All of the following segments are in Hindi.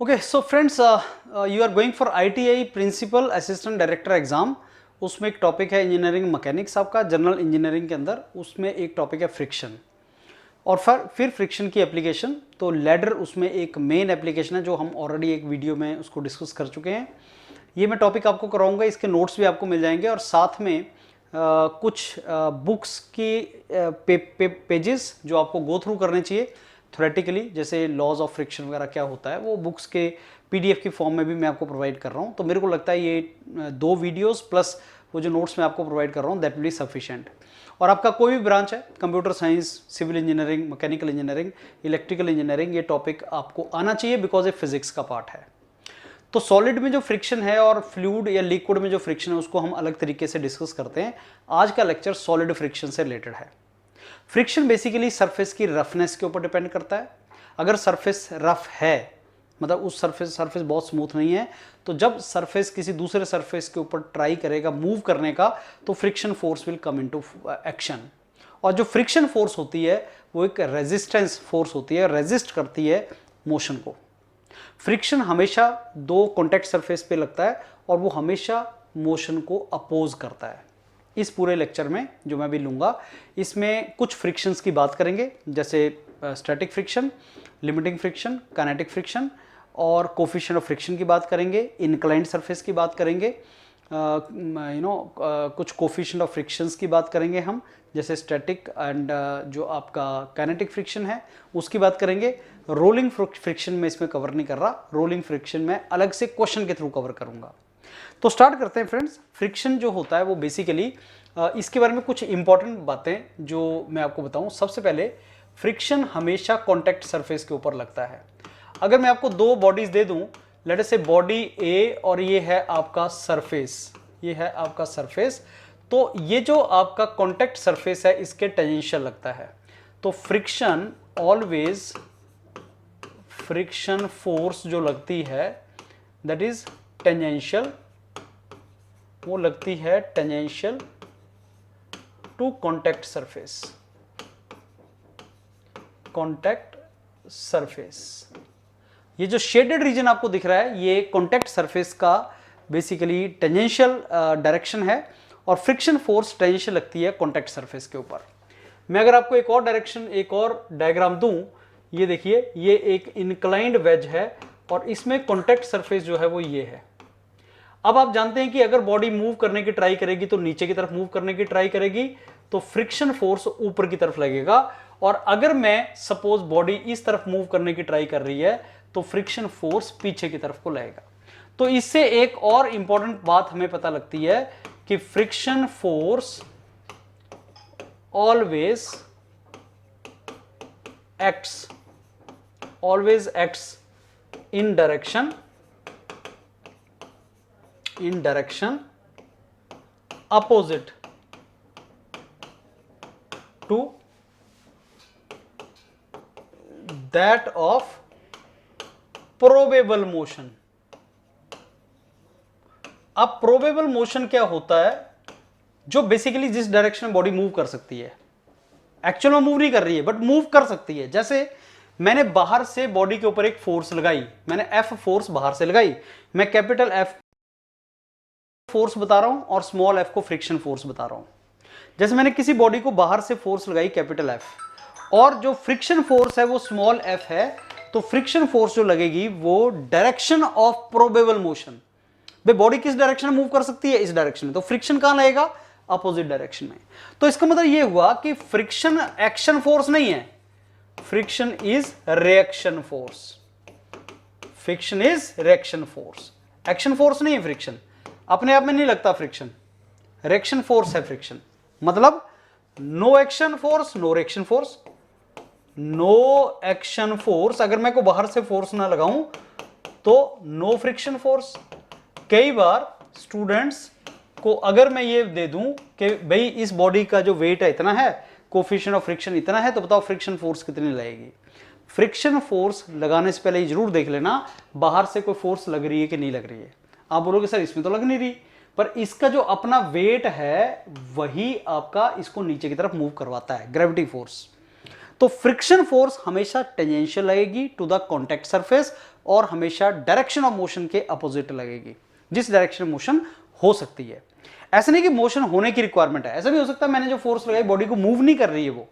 Okay so friends, you are going for ITI principal assistant director exam. उसमें एक टॉपिक है इंजीनियरिंग मैकेनिक्स आपका जनरल इंजीनियरिंग के अंदर। उसमें एक टॉपिक है फ्रिक्शन और फिर फ्रिक्शन की एप्लीकेशन। तो लैडर उसमें एक मेन एप्लीकेशन है जो हम ऑलरेडी एक वीडियो में उसको डिस्कस कर चुके हैं। ये मैं टॉपिक आपको कराऊंगा, इसके नोट्स भी आपको मिल जाएंगे और साथ में कुछ बुक्स की पेजेस जो आपको गो थ्रू करने चाहिए थ्योरेटिकली, जैसे लॉज ऑफ फ्रिक्शन वगैरह क्या होता है, वो बुक्स के PDF की फॉर्म में भी मैं आपको प्रोवाइड कर रहा हूँ। तो मेरे को लगता है ये 2 वीडियोस प्लस वो जो नोट्स मैं आपको प्रोवाइड कर रहा हूँ दैट विल बी सफिशिएंट। और आपका कोई भी ब्रांच है, computer science, civil engineering, mechanical engineering, electrical engineering, ये टॉपिक आपको आना चाहिए बिकॉज ये फिजिक्स का पार्ट है। तो सॉलिड में जो फ्रिक्शन है और फ्लूइड या लिक्विड में जो फ्रिक्शन है उसको हम अलग तरीके से डिस्कस करते हैं। आज का लेक्चर सॉलिड फ्रिक्शन से रिलेटेड है। फ्रिक्शन बेसिकली सरफेस की रफनेस के ऊपर डिपेंड करता है। अगर सरफेस रफ है, मतलब उस सरफेस बहुत स्मूथ नहीं है, तो जब सरफेस किसी दूसरे सरफेस के ऊपर ट्राई करेगा मूव करने का, तो friction force will come into action. और जो फ्रिक्शन फोर्स होती है वो एक रेजिस्टेंस फोर्स होती है, रेजिस्ट करती है मोशन को। फ्रिक्शन हमेशा 2 कॉन्टैक्ट सरफेस पे लगता है और वो हमेशा मोशन को अपोज करता है। इस पूरे लेक्चर में जो मैं भी लूँगा, इसमें कुछ फ्रिक्शंस की बात करेंगे, जैसे static friction, limiting friction, kinetic friction, और कोफिशिएंट ऑफ फ्रिक्शन की बात करेंगे, इंक्लाइंड सरफेस की बात करेंगे, कुछ कोफिशिएंट ऑफ फ्रिक्शंस की बात करेंगे हम, जैसे स्टैटिक एंड जो आपका काइनेटिक फ्रिक्शन है उसकी बात करेंगे। रोलिंग फ्रिक्शन में इसमें कवर नहीं कर रहा, रोलिंग फ्रिक्शन में अलग से क्वेश्चन के थ्रू कवर करूंगा। तो स्टार्ट करते हैं फ्रेंड्स। फ्रिक्शन जो होता है वो बेसिकली इसके बारे में कुछ इंपॉर्टेंट बातें जो मैं आपको बताऊं। सबसे पहले, फ्रिक्शन हमेशा कॉन्टैक्ट सरफेस के ऊपर लगता है। अगर मैं आपको 2 बॉडीज दे दूं, लेट अस से बॉडी A और ये है आपका सरफेस, ये है आपका सरफेस, तो ये जो आपका कॉन्टैक्ट सरफेस है इसके टेंजेंशियल लगता है। तो फ्रिक्शन ऑलवेज, फ्रिक्शन फोर्स जो लगती है दैट इज टेंजेंशियल, वो लगती है tangential to contact surface, contact surface. ये जो शेडेड रीजन आपको दिख रहा है ये कॉन्टैक्ट सरफेस का बेसिकली टेंजेंशियल डायरेक्शन है और फ्रिक्शन फोर्स टेंजेंशियल लगती है कॉन्टैक्ट सरफेस के ऊपर। मैं अगर आपको एक और डायरेक्शन, एक और डायग्राम दूं, ये देखिए, ये एक इंक्लाइंड वेज है और इसमें कॉन्टैक्ट सरफेस जो है वो ये है। अब आप जानते हैं कि अगर बॉडी मूव करने की ट्राई करेगी तो नीचे की तरफ मूव करने की ट्राई करेगी, तो फ्रिक्शन फोर्स ऊपर की तरफ लगेगा। और अगर मैं सपोज बॉडी इस तरफ मूव करने की ट्राई कर रही है तो फ्रिक्शन फोर्स पीछे की तरफ को लगेगा। तो इससे एक और इंपॉर्टेंट बात हमें पता लगती है कि friction force always acts in direction opposite to that of probable motion। अब प्रोबेबल मोशन क्या होता है? जो बेसिकली जिस डायरेक्शन में बॉडी मूव कर सकती है, एक्चुअल में मूव नहीं कर रही है बट मूव कर सकती है। जैसे मैंने बाहर से बॉडी के ऊपर एक फोर्स लगाई, मैंने F फोर्स बाहर से लगाई, मैं कैपिटल F फोर्स बता रहा हूं और स्मॉल f को फ्रिक्शन फोर्स बता रहा हूं। जैसे मैंने किसी बॉडी को बाहर से फोर्स लगाई कैपिटल F और जो फ्रिक्शन फोर्स है वो स्मॉल f है, तो फ्रिक्शन फोर्स जो लगेगी वो डायरेक्शन ऑफ प्रोबेबल मोशन। भाई बॉडी किस डायरेक्शन में मूव कर सकती है? इस डायरेक्शन में, तो फ्रिक्शन कहां लगेगा? अपोजिट डायरेक्शन में। तो इसका मतलब ये हुआ कि फ्रिक्शन एक्शन फोर्स नहीं है, friction is reaction force. Friction is reaction force, action force नहीं है फ्रिक्शन, अपने आप में नहीं लगता फ्रिक्शन, रिएक्शन फोर्स है फ्रिक्शन। मतलब no action force, no reaction force. No action force, अगर मैं को बाहर से फोर्स ना लगाऊं तो नो फ्रिक्शन फोर्स। कई बार स्टूडेंट्स को अगर मैं ये दे दूं कि भाई इस बॉडी का जो वेट है इतना है, कोफिशिएंट ऑफ फ्रिक्शन इतना है, तो बताओ फ्रिक्शन फोर्स कितनी लगेगी? फ्रिक्शन फोर्स लगाने से पहले जरूर देख लेना बाहर से कोई फोर्स लग रही है कि नहीं लग रही है। आप बोलोगे सर इसमें तो लग नहीं रही, पर इसका जो अपना वेट है वही आपका इसको नीचे की तरफ मूव करवाता है, ग्रेविटी फोर्स। तो फ्रिक्शन फोर्स हमेशा टेंजेंशियल लगेगी टू द कॉन्टैक्ट सरफेस और हमेशा डायरेक्शन ऑफ मोशन के अपोजिट लगेगी, जिस डायरेक्शन में मोशन हो सकती है। ऐसा नहीं कि मोशन होने की रिक्वायरमेंट है, ऐसा भी हो सकता है मैंने जो फोर्स लगाई बॉडी को मूव नहीं कर रही है, वो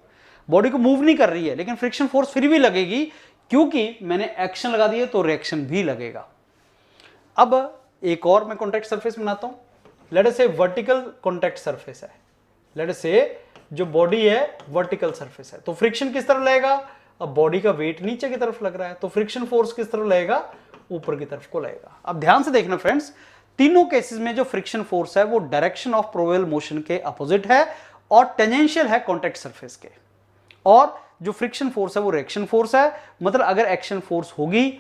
बॉडी को मूव नहीं कर रही है, लेकिन फ्रिक्शन फोर्स फिर भी लगेगी क्योंकि मैंने एक्शन लगा दिया तो रिएक्शन भी लगेगा। अब एक और मैं कॉन्टैक्ट सरफेस बनाता हूं, लेट अस से वर्टिकल कॉन्टैक्ट सरफेस है, लेट अस से जो बॉडी है वर्टिकल सरफेस है, तो फ्रिक्शन किस तरफ लगेगा, अब बॉडी का वेट नीचे की तरफ लग रहा है तो फ्रिक्शन फोर्स किस तरफ लगेगा, ऊपर की तरफ को लगेगा। अब ध्यान से देखना फ्रेंड्स, तीनों केसेस में जो फ्रिक्शन फोर्स है वो डायरेक्शन ऑफ प्रोबेबल मोशन के अपोजिट है और टेंजेंशियल है कॉन्टैक्ट सरफेस के, और जो फ्रिक्शन फोर्स है वो रिएक्शन फोर्स है, मतलब अगर एक्शन फोर्स होगी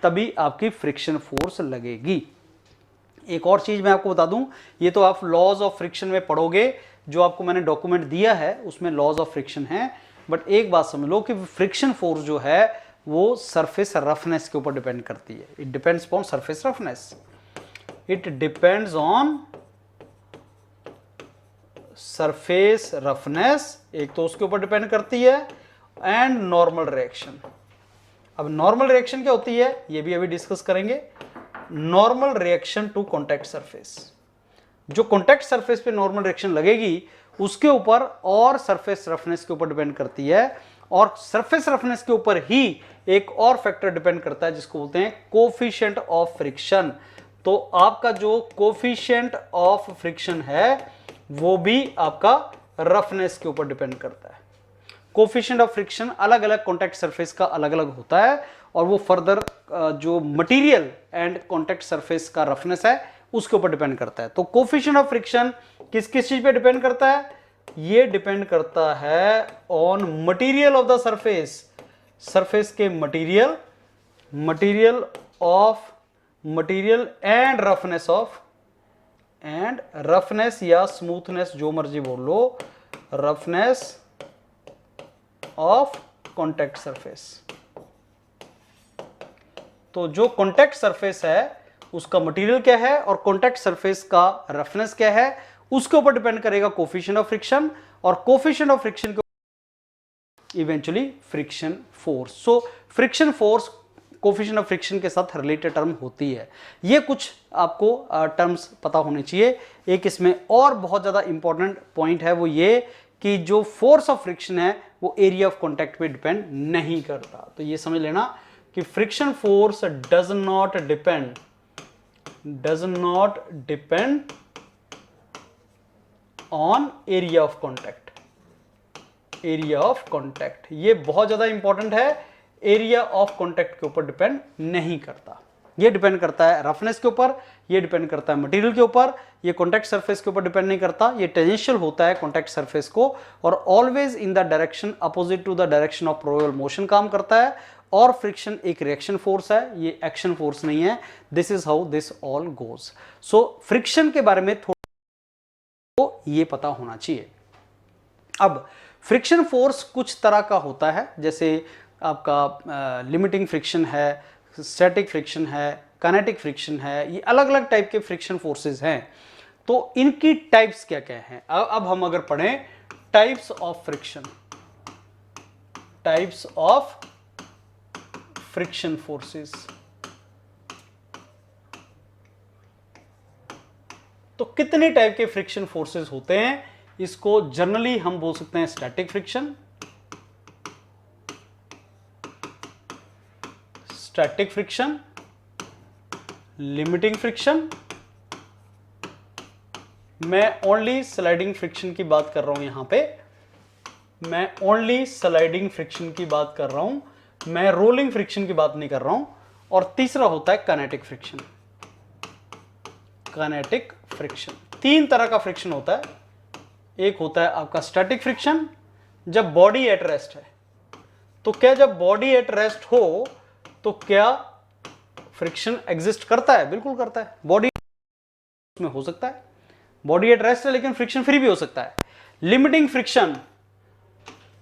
तभी आपकी फ्रिक्शन फोर्स लगेगी। एक और चीज मैं आपको बता दूं, ये तो आप लॉज ऑफ फ्रिक्शन में पढ़ोगे, जो आपको मैंने डॉक्यूमेंट दिया है उसमें लॉज ऑफ फ्रिक्शन है, बट एक बात समझ लो कि फ्रिक्शन फोर्स जो है वो सरफेस रफनेस के ऊपर डिपेंड करती है। It depends upon surface roughness, it depends on surface roughness, एक तो उसके ऊपर डिपेंड करती है, एंड नॉर्मल रिएक्शन। अब नॉर्मल रिएक्शन क्या होती है ये भी अभी डिस्कस करेंगे। Normal reaction to contact surface, जो कॉन्टैक्ट सरफेस पे नॉर्मल रिएक्शन लगेगी उसके ऊपर और सरफेस रफनेस के ऊपर डिपेंड करती है, और सरफेस रफनेस के ऊपर ही एक और फैक्टर डिपेंड करता है जिसको बोलते हैं कोफिशिएंट ऑफ फ्रिक्शन। तो आपका जो कोफिशिएंट ऑफ फ्रिक्शन है वो भी आपका रफनेस के ऊपर डिपेंड करता है। कोफिशिएंट ऑफ फ्रिक्शन अलग अलग कॉन्टैक्ट सरफेस का अलग अलग होता है, और वो फर्दर जो मटेरियल एंड कॉन्टैक्ट सरफेस का रफनेस है उसके ऊपर डिपेंड करता है। तो कोफिशिएंट ऑफ फ्रिक्शन किस किस चीज पे डिपेंड करता है, ये डिपेंड करता है on material of the surface, surface के material, material of material and roughness of, and roughness या स्मूथनेस जो मर्जी बोल लो, रफनेस ऑफ कॉन्टैक्ट सरफेस। तो जो कॉन्टैक्ट सरफेस है उसका मटेरियल क्या है और कॉन्टैक्ट सरफेस का रफनेस क्या है, उसके ऊपर डिपेंड करेगा कोफिशिएंट ऑफ फ्रिक्शन, और कोफिशिएंट ऑफ फ्रिक्शन के eventually friction force. So friction force coefficient of friction के साथ रिलेटेड टर्म होती है। ये कुछ आपको टर्म्स पता होने चाहिए। एक इसमें और बहुत ज्यादा इंपॉर्टेंट पॉइंट है वो ये कि जो फोर्स ऑफ फ्रिक्शन है वो एरिया ऑफ कॉन्टैक्ट पे डिपेंड नहीं करता। तो ये समझ लेना कि friction force does not depend on area of contact, area of contact ये बहुत ज्यादा इंपॉर्टेंट है, एरिया ऑफ कॉन्टैक्ट के ऊपर डिपेंड नहीं करता। ये डिपेंड करता है रफनेस के ऊपर, ये डिपेंड करता है मटेरियल के ऊपर, ये कॉन्टैक्ट सरफेस के ऊपर डिपेंड नहीं करता, ये टेंजेंशियल होता है कॉन्टैक्ट सरफेस को, और always in the direction opposite to the direction of probable motion काम करता है, और फ्रिक्शन एक रिएक्शन फोर्स है, ये एक्शन फोर्स नहीं है। This is how this all goes. So friction के बारे में थोड़ा तो ये पता होना चाहिए। अब फ्रिक्शन फोर्स कुछ तरह का होता है, जैसे आपका लिमिटिंग फ्रिक्शन है, स्टैटिक फ्रिक्शन है, काइनेटिक फ्रिक्शन है, ये अलग अलग टाइप के फ्रिक्शन फोर्सेस हैं। तो इनकी टाइप्स क्या क्या हैं, अब हम अगर पढ़ें types of friction, types of friction forces, तो कितने टाइप के फ्रिक्शन फोर्सेस होते हैं, इसको जनरली हम बोल सकते हैं static friction, static friction, limiting friction, मैं ओनली स्लाइडिंग फ्रिक्शन की बात कर रहा हूं यहां पे, मैं ओनली स्लाइडिंग फ्रिक्शन की बात कर रहा हूं, मैं रोलिंग फ्रिक्शन की बात नहीं कर रहा हूं। और तीसरा होता है काइनेटिक फ्रिक्शन, काइनेटिक फ्रिक्शन। तीन तरह का फ्रिक्शन होता है। एक होता है आपका स्टैटिक फ्रिक्शन, जब बॉडी एट रेस्ट है, तो क्या जब बॉडी एट रेस्ट हो तो क्या फ्रिक्शन एग्जिस्ट करता है, बिल्कुल करता है। बॉडी में हो सकता है, बॉडी एट रेस्ट है लेकिन फ्रिक्शन फ्री भी हो सकता है। Limiting friction,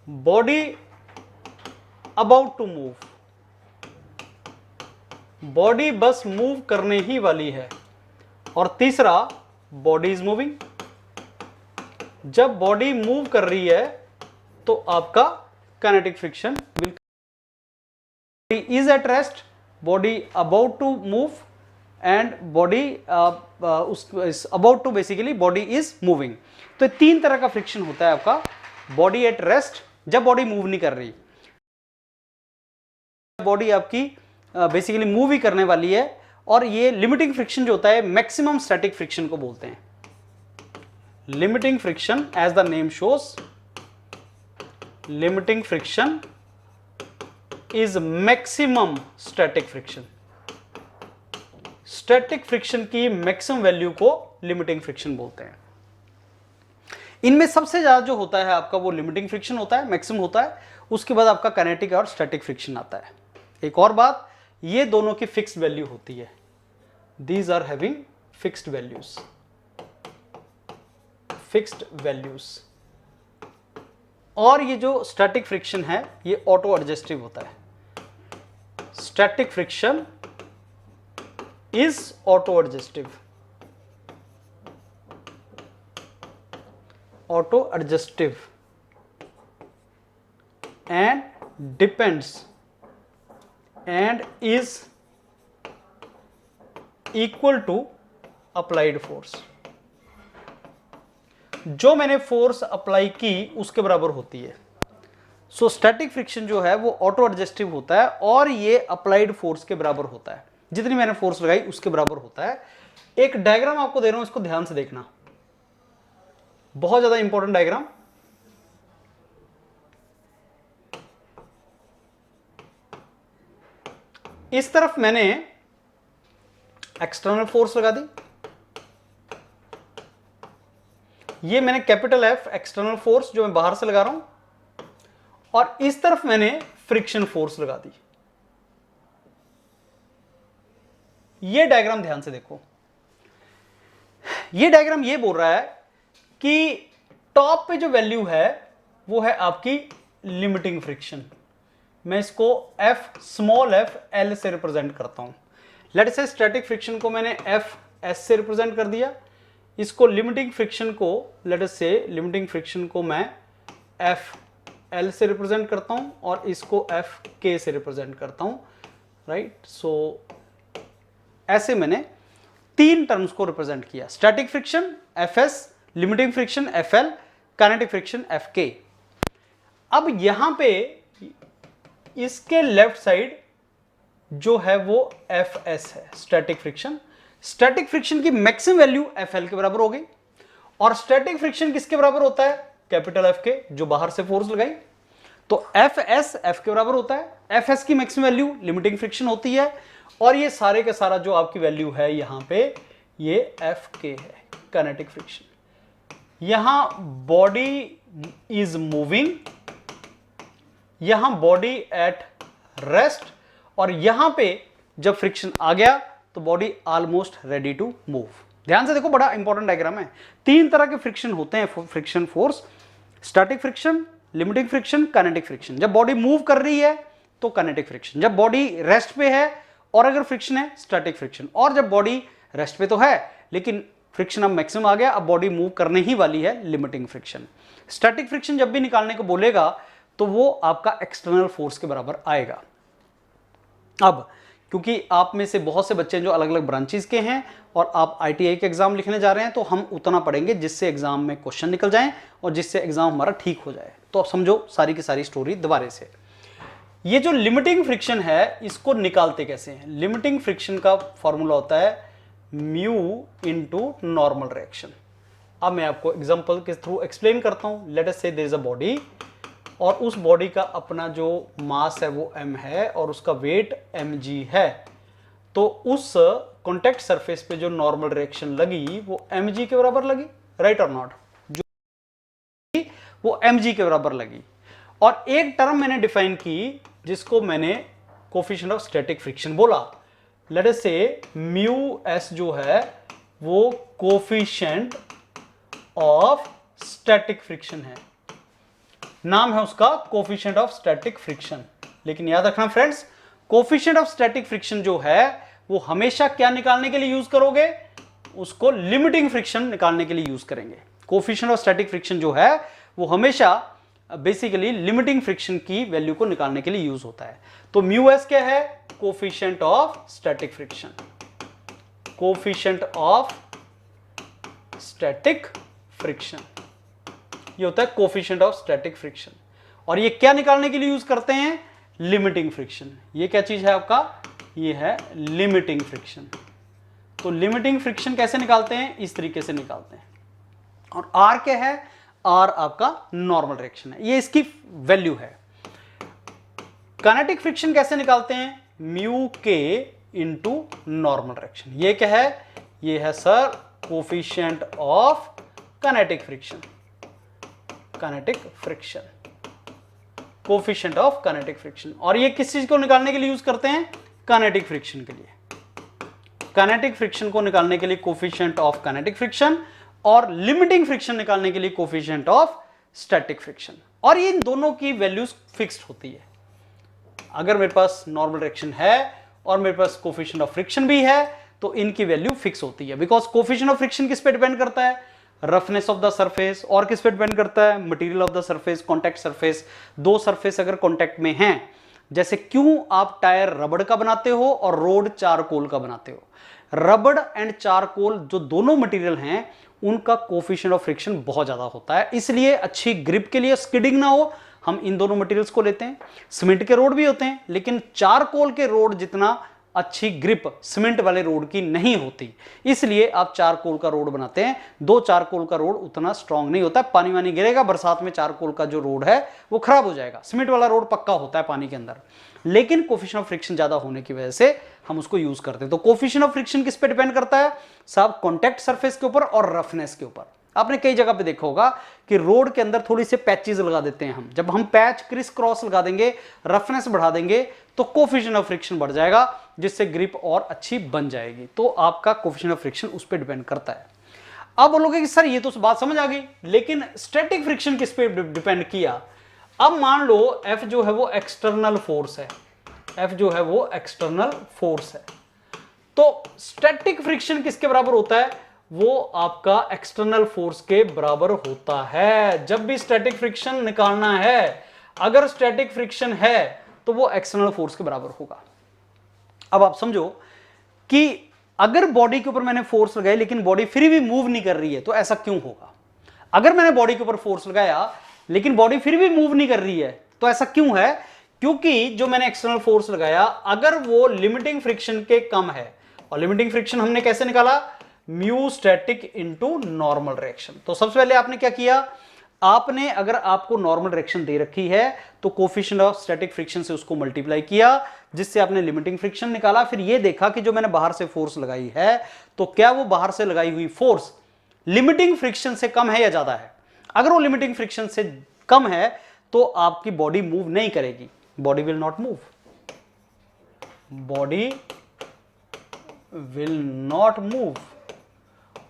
body about to move, body बस मूव करने ही वाली है। और तीसरा बॉडी इज मूविंग, जब बॉडी मूव कर रही है तो आपका kinetic friction will body is at rest, body about to move and body is about to basically body is moving। तो तीन तरह का फ्रिक्शन होता है आपका, बॉडी एट रेस्ट जब बॉडी मूव नहीं कर रही, बॉडी आपकी बेसिकली मूव ही करने वाली है, और ये लिमिटिंग फ्रिक्शन जो होता है मैक्सिमम स्टैटिक फ्रिक्शन को बोलते हैं। Limiting friction as the name shows, limiting friction is maximum static friction. Static friction की मैक्सिमम वैल्यू को लिमिटिंग फ्रिक्शन बोलते हैं। इनमें सबसे ज्यादा जो होता है आपका वो लिमिटिंग फ्रिक्शन होता है, मैक्सिमम होता है, उसके बाद आपका काइनेटिक और स्टैटिक फ्रिक्शन आता है। एक और बात, ये दोनों की फिक्स्ड वैल्यू होती है, these are having fixed values, fixed values. और ये जो स्टैटिक फ्रिक्शन है ये ऑटो एडजस्टिव होता है। Static friction is auto adjustive, auto adjustive and depends and is equal to applied force. जो मैंने फोर्स अप्लाई की उसके बराबर होती है। सो स्टैटिक फ्रिक्शन जो है वो ऑटो एडजस्टिव होता है और ये अप्लाइड फोर्स के बराबर होता है, जितनी मैंने फोर्स लगाई उसके बराबर होता है। एक डायग्राम आपको दे रहा हूं, इसको ध्यान से देखना, बहुत ज्यादा इंपॉर्टेंट डायग्राम। इस तरफ मैंने एक्सटर्नल फोर्स लगा दी, ये मैंने कैपिटल एफ एक्सटर्नल फोर्स जो मैं बाहर से लगा रहा हूं, और इस तरफ मैंने फ्रिक्शन फोर्स लगा दी। ये डायग्राम ध्यान से देखो, ये डायग्राम ये बोल रहा है कि टॉप पे जो वैल्यू है वो है आपकी लिमिटिंग फ्रिक्शन। मैं इसको एफ स्मॉल एफ एल से रिप्रेजेंट करता हूं। लेट से स्टैटिक फ्रिक्शन को मैंने एफ एस से रिप्रेजेंट कर दिया, इसको लिमिटिंग फ्रिक्शन को लेट से लिमिटिंग फ्रिक्शन को मैं एफ एल से रिप्रेजेंट करता हूं और इसको एफ के से रिप्रेजेंट करता हूं, राइट। सो ऐसे मैंने तीन टर्म्स को रिप्रेजेंट किया, static friction F S, limiting friction F L, kinetic friction F के। अब यहां पे इसके लेफ्ट साइड जो है वो एफ एस है, स्टैटिक फ्रिक्शन। स्टैटिक फ्रिक्शन की मैक्सिमम वैल्यू एफ एल के बराबर हो गई, और स्टैटिक फ्रिक्शन किसके बराबर होता है, कैपिटल एफ के, जो बाहर से फोर्स लगाई। तो एफ एस एफ के बराबर होता है, एफ एस की मैक्सिमम वैल्यू लिमिटिंग फ्रिक्शन होती है, और ये सारे का सारा जो आपकी वैल्यू है यहां पे ये एफ के है, काइनेटिक फ्रिक्शन। यहां बॉडी इज मूविंग, यहां बॉडी एट रेस्ट, और यहां पे जब फ्रिक्शन आ गया तो body almost ready to move. ध्यान से देखो, बड़ा इंपॉर्टेंट डायग्राम है। तीन तरह के फ्रिक्शन होते हैं friction force, static friction, limiting friction, kinetic friction. जब बॉडी मूव कर रही है तो काइनेटिक फ्रिक्शन, जब बॉडी रेस्ट पे है और अगर फ्रिक्शन है स्टैटिक फ्रिक्शन, और जब बॉडी रेस्ट पे तो है लेकिन फ्रिक्शन अब मैक्सिमम आ गया, अब बॉडी मूव करने ही वाली है, लिमिटिंग फ्रिक्शन। स्टैटिक फ्रिक्शन जब भी निकालने को बोलेगा तो वो आपका एक्सटर्नल फोर्स के बराबर आएगा। अब क्योंकि आप में से बहुत से बच्चे जो अलग अलग ब्रांचेस के हैं और आप आईटीआई के एग्जाम लिखने जा रहे हैं, तो हम उतना पढ़ेंगे जिससे एग्जाम में क्वेश्चन निकल जाएं और जिससे एग्जाम हमारा ठीक हो जाए। तो आप समझो सारी की सारी स्टोरी दोबारा से। ये जो लिमिटिंग फ्रिक्शन है इसको निकालते कैसे हैं? लिमिटिंग फ्रिक्शन का फॉर्मूला होता है म्यू इनटू नॉर्मल रिएक्शन। अब मैं आपको एग्जांपल के थ्रू एक्सप्लेन करता हूं। लेट अस से देयर इज अ बॉडी, और उस बॉडी का अपना जो मास है वो m है और उसका वेट mg है। तो उस कॉन्टैक्ट सरफेस पे जो नॉर्मल रिएक्शन लगी वो mg के बराबर लगी, राइट और नॉट? जो वो mg के बराबर लगी। और एक टर्म मैंने डिफाइन की जिसको मैंने कोफिशिएंट ऑफ स्टैटिक फ्रिक्शन बोला। लेट अस से म्यू s जो है वो कोफिशिएंट ऑफ स्टैटिक फ्रिक्शन है, नाम है उसका कोफिशिएंट ऑफ स्टैटिक फ्रिक्शन। लेकिन याद रखना friends, coefficient of static friction जो है वो हमेशा क्या निकालने के लिए यूज करोगे? उसको लिमिटिंग फ्रिक्शन निकालने के लिए यूज करेंगे। कोफिशिएंट ऑफ स्टैटिक फ्रिक्शन जो है वो हमेशा बेसिकली लिमिटिंग फ्रिक्शन की वैल्यू को निकालने के लिए यूज होता है। तो म्यू एस क्या है? Coefficient of static friction, coefficient of static friction, ये होता है कोफिशिएंट ऑफ स्टैटिक फ्रिक्शन। और ये क्या निकालने के लिए यूज करते हैं? Limiting friction. ये क्या चीज है आपका? ये है लिमिटिंग फ्रिक्शन। तो लिमिटिंग फ्रिक्शन कैसे निकालते हैं? इस तरीके से निकालते हैं। और आर क्या है? आर आपका नॉर्मल डायरेक्शन है, ये इसकी वैल्यू है। काइनेटिक फ्रिक्शन कैसे निकालते हैं? म्यू के इंटू नॉर्मल डायरेक्शन। ये क्या है? ये है sir coefficient of kinetic friction, kinetic friction, coefficient of kinetic friction. और ये किस चीज को निकालने के लिए यूज करते हैं? काइनेटिक फ्रिक्शन के लिए। काइनेटिक फ्रिक्शन को निकालने के लिए कोफिशिएंट ऑफ काइनेटिक फ्रिक्शन, और लिमिटिंग फ्रिक्शन निकालने के लिए कोफिशिएंट ऑफ स्टैटिक फ्रिक्शन। और इन दोनों की वैल्यूज फिक्स्ड होती है। अगर मेरे पास नॉर्मल डायरेक्शन है और मेरे पास कोफिशिएंट ऑफ फ्रिक्शन भी है तो इनकी वैल्यू फिक्स होती है। बिकॉज कोफिशिएंट ऑफ फ्रिक्शन किस पे डिपेंड करता है? Roughness of the surface. और किस पे डिपेंड करता है? Material of the surface, contact surface. दो सरफेस अगर कॉन्टैक्ट में हैं, जैसे क्यों आप टायर रबड़ का बनाते हो और रोड चारकोल का बनाते हो? रबड़ एंड चारकोल जो दोनों मटेरियल हैं उनका कोफिशिएंट ऑफ फ्रिक्शन बहुत ज्यादा होता है, इसलिए अच्छी ग्रिप के लिए, स्किडिंग ना हो, हम इन दोनों मटेरियल्स को लेते हैं। सीमेंट के रोड भी होते हैं, लेकिन चारकोल के रोड जितना अच्छी ग्रिप सीमेंट वाले रोड की नहीं होती, इसलिए आप चारकोल का रोड बनाते हैं। दो चारकोल का रोड उतना स्ट्रांग नहीं होता, पानी वानी गिरेगा बरसात में, चारकोल का जो रोड है वो खराब हो जाएगा। सीमेंट वाला रोड पक्का होता है पानी के अंदर, लेकिन कोफिशिएंट ऑफ फ्रिक्शन ज्यादा होने की वजह से हम उसको यूज करते हैं। तो कोफिशिएंट ऑफ फ्रिक्शन किस पे डिपेंड करता है? साहब कॉन्टैक्ट सरफेस के ऊपर और रफनेस के ऊपर। आपने कई जगह पे देखा होगा कि रोड के अंदर थोड़ी से पैचेस लगा देते हैं हम। जब हम पैच क्रिस क्रॉस लगा देंगे, रफनेस बढ़ा देंगे, तो कोफिशिएंट ऑफ फ्रिक्शन बढ़ जाएगा, जिससे ग्रिप और अच्छी बन जाएगी। तो आपका कोफिशिएंट ऑफ फ्रिक्शन उस पर डिपेंड करता है। अब बोलोगे कि सर ये तो बात समझ आ गई, लेकिन स्टैटिक फ्रिक्शन किस पे डिपेंड किया? अब मान लो F जो है वो एक्सटर्नल फोर्स है, F जो है वो एक्सटर्नल फोर्स है, तो स्टैटिक फ्रिक्शन किसके बराबर होता है? वो आपका एक्सटर्नल फोर्स के बराबर होता है। जब भी स्टैटिक फ्रिक्शन निकालना है, अगर स्टैटिक फ्रिक्शन है तो वो एक्सटर्नल फोर्स के बराबर होगा। अब आप समझो कि अगर बॉडी के ऊपर मैंने फोर्स लगाई लेकिन बॉडी फिर भी मूव नहीं कर रही है, तो ऐसा क्यों होगा? अगर मैंने बॉडी के ऊपर फोर्स लगाया लेकिन बॉडी फिर भी मूव नहीं कर रही है, तो ऐसा क्यों है? क्योंकि जो मैंने एक्सटर्नल फोर्स लगाया, अगर वो लिमिटिंग फ्रिक्शन के कम है, और लिमिटिंग फ्रिक्शन हमने कैसे निकाला? Mu static into normal direction. तो सबसे पहले आपने क्या किया? आपने, अगर आपको नॉर्मल डायरेक्शन दे रखी है तो कोफिशिएंट ऑफ स्टैटिक फ्रिक्शन से उसको मल्टीप्लाई किया, जिससे आपने लिमिटिंग फ्रिक्शन निकाला। फिर ये देखा कि जो मैंने बाहर से फोर्स लगाई है, तो क्या वो बाहर से लगाई हुई फोर्स लिमिटिंग फ्रिक्शन से कम है या ज्यादा है? अगर वो लिमिटिंग फ्रिक्शन से कम है तो आपकी बॉडी मूव नहीं करेगी, body will not move, body will not move.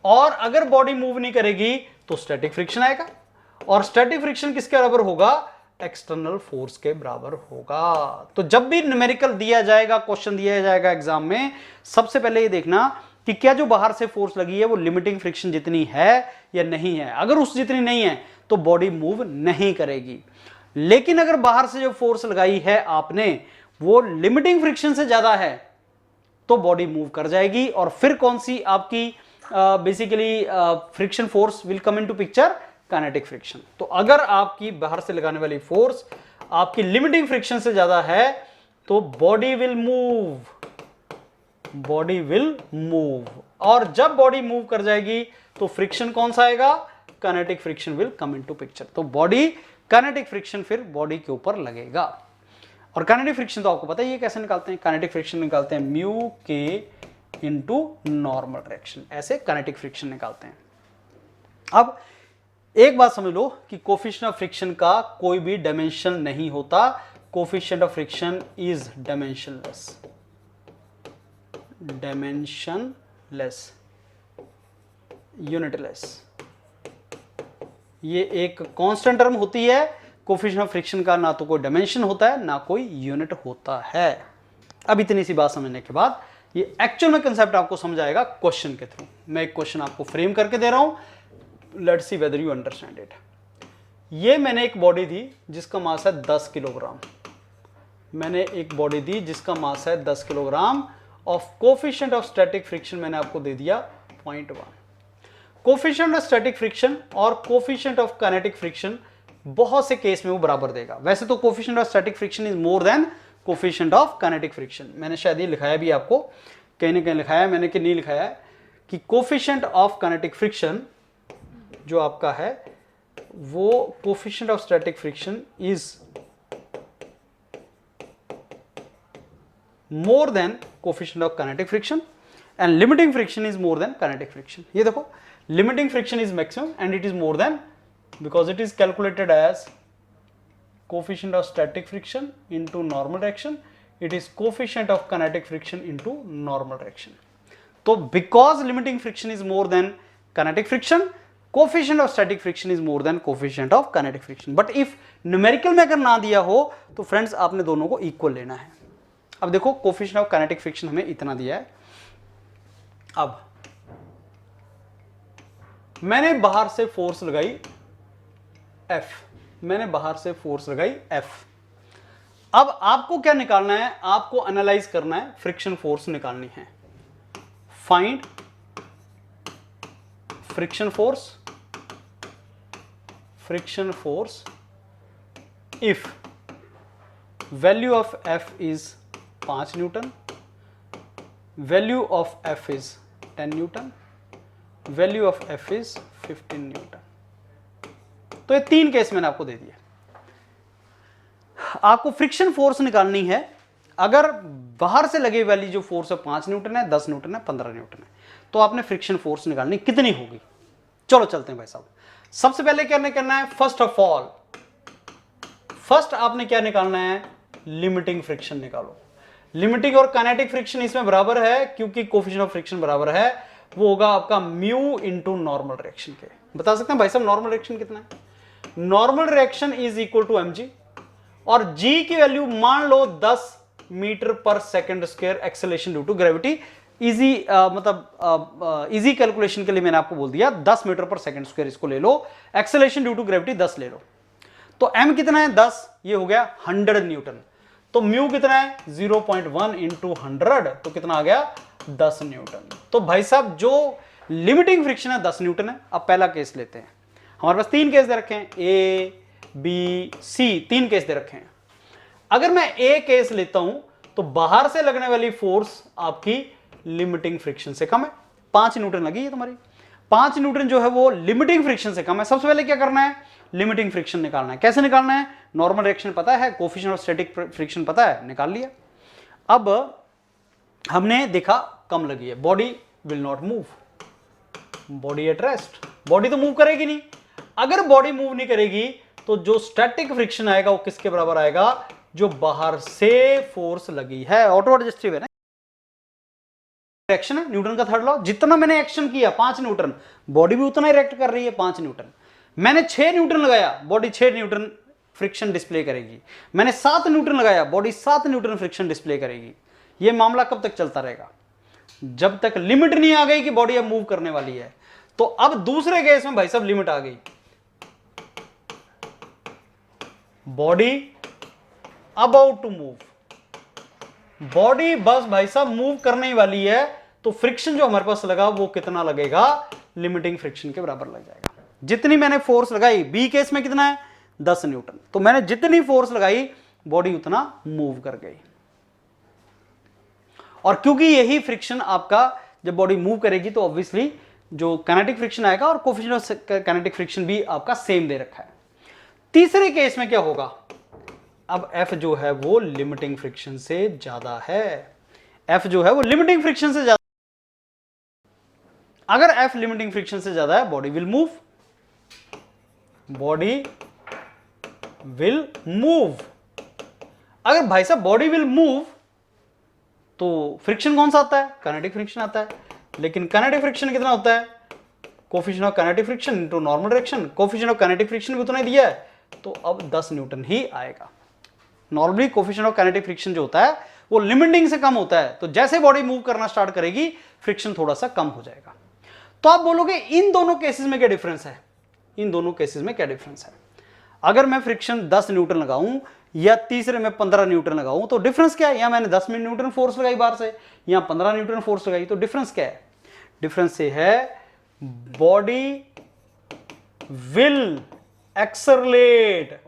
और अगर बॉडी मूव नहीं करेगी तो स्टैटिक फ्रिक्शन आएगा, और स्टैटिक फ्रिक्शन किसके बराबर होगा? एक्सटर्नल फोर्स के बराबर होगा। तो जब भी न्यूमेरिकल दिया जाएगा, क्वेश्चन दिया जाएगा एग्जाम में, सबसे पहले ये देखना कि क्या जो बाहर से फोर्स लगी है वो लिमिटिंग फ्रिक्शन जितनी है या नहीं है। अगर उस जितनी नहीं है तो बॉडी मूव नहीं करेगी, लेकिन अगर बाहर से जो फोर्स लगाई है आपने वो लिमिटिंग फ्रिक्शन से ज्यादा है तो बॉडी मूव कर जाएगी। और फिर कौन सी आपकी basically friction force will come into picture? Kinetic friction. तो अगर आपकी बाहर से लगाने वाली फोर्स आपकी लिमिटिंग फ्रिक्शन से ज्यादा है तो body will move, body will move. और जब बॉडी मूव कर जाएगी तो फ्रिक्शन कौन सा आएगा? Kinetic friction will come into picture. तो बॉडी, काइनेटिक फ्रिक्शन फिर बॉडी के ऊपर लगेगा। और काइनेटिक फ्रिक्शन तो आपको पता है ये कैसे निकालते हैं? काइनेटिक फ्रिक्शन निकालते हैं म्यू के इंटू नॉर्मल डायरेक्शन, ऐसे काइनेटिक फ्रिक्शन निकालते हैं। अब एक बात समझ लो कि कोफिशिएंट ऑफ फ्रिक्शन का कोई भी डायमेंशन नहीं होता। Coefficient of friction is dimensionless, dimensionless, unitless. ये एक कांस्टेंट टर्म होती है। कोफिशिएंट ऑफ फ्रिक्शन का ना तो कोई डायमेंशन होता है ना कोई यूनिट होता है। अब इतनी सी बात समझने के बाद ये एक्चुअल में कंसेप्ट आपको समझ आएगा क्वेश्चन के थ्रू। मैं एक क्वेश्चन आपको फ्रेम करके दे रहा हूं, let's see whether you understand it. ये मैंने एक बॉडी दी जिसका मास है 10 किलोग्राम, मैंने एक बॉडी दी जिसका मास है 10 kilogram, of coefficient of static friction मैंने आपको दे दिया 0.1। कोफिशिएंट ऑफ स्टैटिक फ्रिक्शन और कोफिशिएंट ऑफ काइनेटिक फ्रिक्शन बहुत से केस में वो बराबर देगा। वैसे तो coefficient of static friction is more than coefficient of kinetic friction, मैंने शायद ये लिखाया भी आपको, कहीं ना कहीं लिखाया मैंने कि नहीं लिखाया है, कि कोफिशिएंट ऑफ काइनेटिक फ्रिक्शन जो आपका है वो coefficient of static friction is more than coefficient of kinetic friction and limiting friction is more than kinetic friction. ये देखो, limiting friction is maximum and it is more than, because it is calculated as coefficient of static friction into normal reaction, it is coefficient of kinetic friction into normal reaction. तो because limiting friction is more than kinetic friction, coefficient of static friction is more than coefficient of kinetic friction. But if numerical में अगर ना दिया हो तो फ्रेंड्स आपने दोनों को इक्वल लेना है। अब देखो coefficient of kinetic friction हमें इतना दिया है, अब मैंने बाहर से फोर्स लगाई F, मैंने बाहर से फोर्स लगाई F। अब आपको क्या निकालना है, आपको एनालाइज करना है, फ्रिक्शन फोर्स निकालनी है। Find friction force, friction force if value of F is 5 Newton, value of F is 10 Newton, value of F is 15 Newton. तो ये 3 केस मैंने आपको दे दिए। आपको फ्रिक्शन फोर्स निकालनी है, अगर बाहर से लगे वाली जो फोर्स है 5 न्यूटन है, 10 न्यूटन है, 15 न्यूटन है, तो आपने फ्रिक्शन फोर्स निकालनी कितनी होगी। चलो चलते हैं भाई साहब। सबसे पहले क्या करना है, फर्स्ट ऑफ ऑल फर्स्ट आपने क्या निकालना है, लिमिटिंग फ्रिक्शन निकालो। लिमिटिंग और काइनेटिक फ्रिक्शन इसमें बराबर है, क्योंकि कोफिशिएंट ऑफ फ्रिक्शन बराबर है, वो होगा आपका म्यू इंटू नॉर्मल रिएक्शन के। बता सकते हैं भाई साहब नॉर्मल रिएक्शन कितना है, normal reaction is equal to mg, और g की वैल्यू मान लो 10 मीटर पर second square acceleration due to gravity. Easy मतलब इजी कैलकुलेशन के लिए मैंने आपको बोल दिया 10 मीटर पर सेकंड स्क्वायर इसको ले लो, एक्सेलरेशन ड्यू टू ग्रेविटी 10 ले लो। तो m कितना है 10, ये हो गया 100 न्यूटन। तो म्यू कितना है 0.1 इंटू 100, तो कितना आ गया 10 न्यूटन। तो भाई साहब जो लिमिटिंग फ्रिक्शन है 10 न्यूटन है। अब पहला केस लेते हैं, हमारे पास 3 केस दे रखे हैं, ए बी सी, 3 केस दे रखे हैं। अगर मैं ए केस लेता हूं तो बाहर से लगने वाली फोर्स आपकी लिमिटिंग फ्रिक्शन से कम है, 5 न्यूटन लगी है तुम्हारी, 5 न्यूटन जो है वो लिमिटिंग फ्रिक्शन से कम है। सबसे पहले क्या करना है, लिमिटिंग फ्रिक्शन निकालना है। कैसे निकालना है, नॉर्मल रिएक्शन पता है, कोफिशिएंट ऑफ स्टैटिक फ्रिक्शन पता है, निकाल लिया। अब हमने देखा कम लगी है, body will not move, body at rest, body तो मूव करेगी नहीं। अगर बॉडी मूव नहीं करेगी तो जो स्टैटिक फ्रिक्शन आएगा वो किसके बराबर आएगा, जो बाहर से फोर्स लगी है। ऑटो एडजस्टिव है ना, एक्शन है, न्यूटन का थर्ड लॉ। जितना मैंने एक्शन किया 5 न्यूटन, बॉडी भी उतना ही रिएक्ट कर रही है 5 न्यूटन। मैंने 6 न्यूटन लगाया, बॉडी 6 न्यूटन फ्रिक्शन डिस्प्ले करेगी। मैंने 7 न्यूटन लगाया, बॉडी 7 न्यूटन फ्रिक्शन डिस्प्ले करेगी। यह मामला कब तक चलता रहेगा, जब तक लिमिट नहीं आ गई कि बॉडी अब मूव करने वाली है। तो अब दूसरे केस में भाई साहब लिमिट आ गई, body about to move, body बस भाई साहब मूव करने ही वाली है, तो फ्रिक्शन जो हमारे पास लगा वो कितना लगेगा, लिमिटिंग फ्रिक्शन के बराबर लग जाएगा। जितनी मैंने फोर्स लगाई, बी केस में कितना है 10 न्यूटन, तो मैंने जितनी फोर्स लगाई बॉडी उतना मूव कर गई। और क्योंकि यही फ्रिक्शन आपका जब बॉडी मूव करेगी तो ऑब्वियसली जो काइनेटिक फ्रिक्शन आएगा और कोफिशिएंट ऑफ काइनेटिक फ्रिक्शन भी आपका सेम दे रखा है। तीसरे केस में क्या होगा, अब F जो है वो लिमिटिंग फ्रिक्शन से ज्यादा है, F जो है वो लिमिटिंग फ्रिक्शन से ज्यादा। अगर F लिमिटिंग फ्रिक्शन से ज्यादा है, body will move, body will move. अगर भाई साहब बॉडी विल मूव तो फ्रिक्शन कौन सा आता है, काइनेटिक फ्रिक्शन आता है। लेकिन काइनेटिक फ्रिक्शन कितना होता है, coefficient of kinetic friction into normal reaction, coefficient of kinetic friction भी उतना ही दिया है, तो अब 10 न्यूटन ही आएगा। Normally coefficient of kinetic friction जो होता है वो लिमिटिंग से कम होता है, तो जैसे बॉडी मूव करना स्टार्ट करेगी फ्रिक्शन थोड़ा सा कम हो जाएगा। तो आप बोलोगे इन दोनों केसेस में क्या डिफरेंस है, इन दोनों केसेस में क्या डिफरेंस है। अगर मैं फ्रिक्शन 10 न्यूटन लगाऊं या तीसरे में 15 न्यूटन लगाऊं तो डिफरेंस क्या है? यहां मैंने 10 न्यूटन फोर्स लगाई बाहर से, यहां 15 न्यूटन फोर्स लगाई, तो डिफरेंस क्या है? डिफरेंस से है बॉडी विल एक्सरलेट,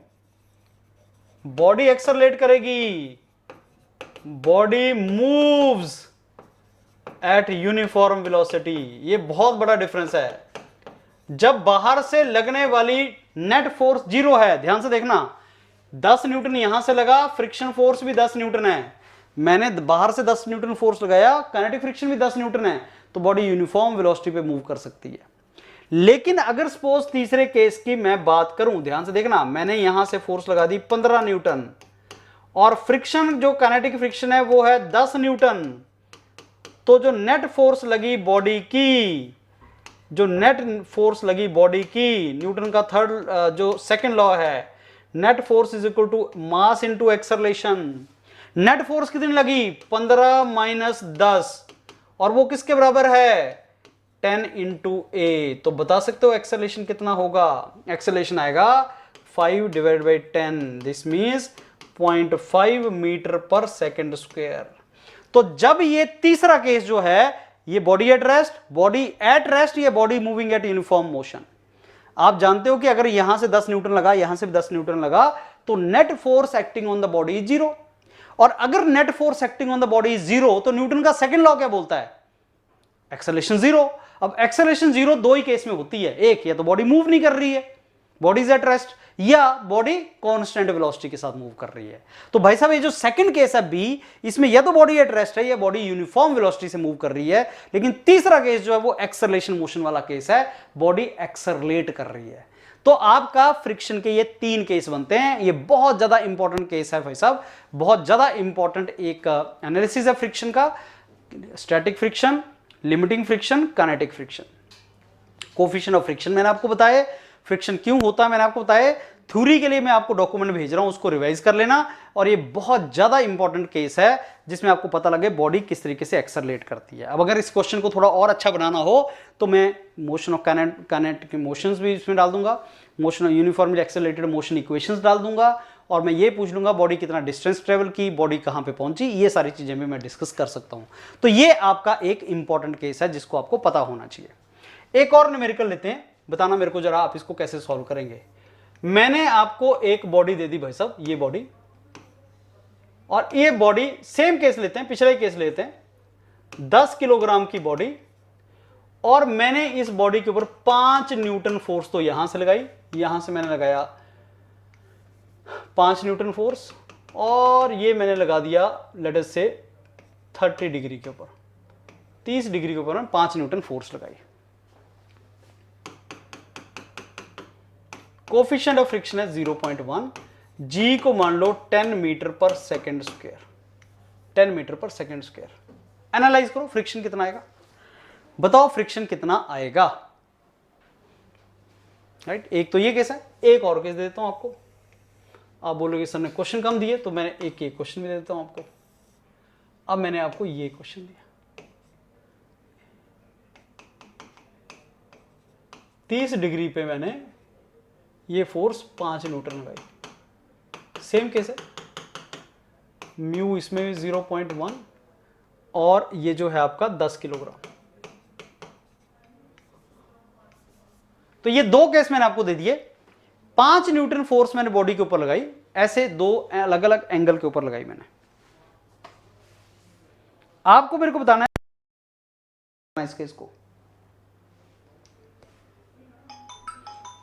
बॉडी एक्सरलेट करेगी, body moves eight uniform velocity. ये बहुत बड़ा डिफरेंस है। जब बाहर से लगने वाली नेट फोर्स 0 है, ध्यान से देखना, 10 न्यूटन यहां से लगा, फ्रिक्शन फोर्स भी 10 न्यूटन है, मैंने बाहर से 10 न्यूटन फोर्स लगाया, काइनेटिक फ्रिक्शन भी 10 न्यूटन है, तो बॉडी यूनिफॉर्म वेलोसिटी पे मूव कर सकती है। लेकिन अगर सपोज तीसरे केस की मैं बात करूं, ध्यान से देखना, मैंने यहां से फोर्स लगा दी 15 न्यूटन और फ्रिक्शन जो काइनेटिक फ्रिक्शन है वो है 10 न्यूटन, तो जो नेट फोर्स लगी बॉडी की, जो नेट फोर्स लगी बॉडी की, न्यूटन का थर्ड जो सेकंड लॉ है, net force is equal to mass into acceleration. Net force कितनी लगी? 15 माइनस 10, और वो किसके बराबर है? 10 इंटू ए। तो बता सकते हो एक्सेलरेशन कितना होगा? एक्सेलरेशन आएगा 5 divide by 10, this means 0.5 metre पर सेकेंड स्क्वायर। तो जब ये तीसरा केस जो है, ये बॉडी एट रेस्ट या body moving at uniform motion, आप जानते हो कि अगर यहां से 10 न्यूटन लगा, यहां से भी 10 न्यूटन लगा, तो net force acting on the body is 0। और अगर net force acting on the body is 0, तो न्यूटन का सेकंड लॉ क्या बोलता है? एक्सेलरेशन 0। अब एक्सेलरेशन 0 दो ही केस में होती है, एक या तो बॉडी मूव नहीं कर रही है, बॉडी इज एट रेस्ट, या बॉडी कांस्टेंट वेलोसिटी के साथ मूव कर रही है। तो भाई साहब ये जो सेकंड केस है बी, इसमें या तो बॉडी एट रेस्ट है या बॉडी यूनिफॉर्म वेलोसिटी से मूव कर रही है। लेकिन तीसरा केस जो है वो एक्सेलरेशन मोशन वाला केस है, बॉडी एक्सेलरेट कर रही है। तो आपका फ्रिक्शन के ये 3 केस बनते हैं। ये बहुत ज्यादा इंपॉर्टेंट केस है भाई साहब, बहुत ज्यादा इंपॉर्टेंट एक एनालिसिस है फ्रिक्शन का। Static friction, limiting friction, kinetic friction, coefficient of friction मैंने आपको बताया, फ्रिक्शन क्यों होता है मैंने आपको बताया। थ्योरी के लिए मैं आपको डॉक्यूमेंट भेज रहा हूं, उसको रिवाइज कर लेना। और ये बहुत ज्यादा इंपॉर्टेंट केस है जिसमें आपको पता लगे बॉडी किस तरीके से एक्सेलरेट करती है। अब अगर इस क्वेश्चन को थोड़ा और अच्छा बनाना हो तो मैं मोशन ऑफ काइनेटिक के मोशंस भी इसमें डाल दूंगा, motion of uniformly accelerated motion equations डाल दूंगा, और मैं ये पूछ लूंगा बॉडी कितना डिस्टेंस ट्रेवल की, बॉडी कहां पे पहुंची, ये सारी चीजें भी मैं डिस्कस कर सकता हूं। तो ये आपका एक इंपॉर्टेंट केस है जिसको आपको पता होना चाहिए। एक और न्यूमेरिकल लेते हैं, बताना मेरे को जरा आप इसको कैसे सॉल्व करेंगे। मैंने आपको एक बॉडी दे दी भाई साहब, ये बॉडी, और ये बॉडी सेम केस लेते हैं, पिछले केस लेते हैं, 10 किलोग्राम की बॉडी, और मैंने इस बॉडी के ऊपर 5 न्यूटन फोर्स तो यहां से लगाई, यहां से मैंने लगाया 5 न्यूटन फोर्स, और ये मैंने लगा दिया लेट अस से 30 डिग्री के ऊपर, 30 डिग्री के ऊपर 5 न्यूटन फोर्स लगाई। कोफिशिएंट ऑफ फ्रिक्शन है 0.1, जी को मान लो 10 मीटर पर सेकेंड स्क्वायर, 10 मीटर पर सेकेंड स्क्वायर। एनालाइज करो फ्रिक्शन कितना आएगा, बताओ फ्रिक्शन कितना आएगा। राइट, एक तो ये केस है, एक और केस दे देता हूं आपको। आप बोलोगे सर ने क्वेश्चन कम दिए, तो मैंने एक क्वेश्चन भी दे देता हूं आपको। अब मैंने आपको ये क्वेश्चन दिया, 30 डिग्री पे मैंने ये फोर्स 5 न्यूटन लगाई। सेम केस है, म्यू इसमें भी 0.1, और ये जो है आपका 10 किलोग्राम। तो ये दो केस मैंने आपको दे दिए। 5 न्यूटन फोर्स मैंने बॉडी के ऊपर लगाई, ऐसे दो अलग अलग एंगल के ऊपर लगाई मैंने। आपको मेरे को बताना है इस केस को,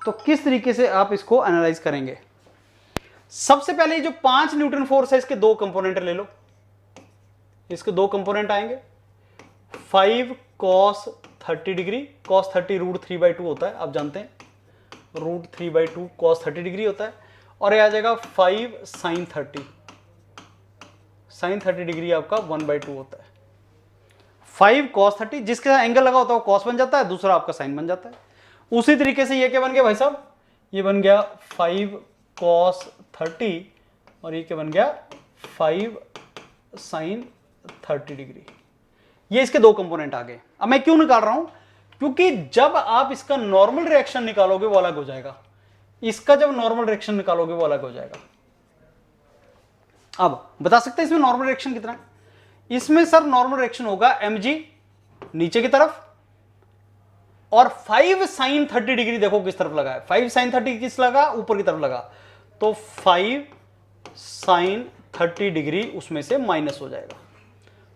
तो किस तरीके से आप इसको एनालाइज करेंगे। सबसे पहले जो 5 न्यूटन फोर्स है, इसके दो कंपोनेंट ले लो, इसके दो कंपोनेंट आएंगे। 5 cos 30 डिग्री, cos 30 √3/2 होता है, आप जानते हैं, √3/2 cos 30 डिग्री होता है, और ये आ जाएगा 5 sin 30, sin 30 डिग्री आपका 1/2 होता है। 5 cos 30, जिसके साथ एंगल लगा होता है वो cos बन जाता है, दूसरा आपका sin बन जाता है। उसी तरीके से ये क्या बन गया भाई साहब, ये बन गया 5 cos 30, और ये क्या बन गया 5 sin 30 डिग्री। ये इसके दो कंपोनेंट आ गए। अब मैं क्यों निकाल रहा हूं, क्योंकि जब आप इसका नॉर्मल रिएक्शन निकालोगे वो अलग हो जाएगा। इसका जब नॉर्मल डायरेक्शन निकालोगे वो अलग हो जाएगा। अब बता सकते हैं इसमें नॉर्मल डायरेक्शन कितना है? इसमें सर नॉर्मल डायरेक्शन होगा mg नीचे की तरफ, और 5 sin 30 डिग्री देखो किस तरफ लगा है, 5 sin 30 किस लगा, ऊपर की तरफ लगा, तो 5 sin 30 डिग्री उसमें से माइनस हो जाएगा,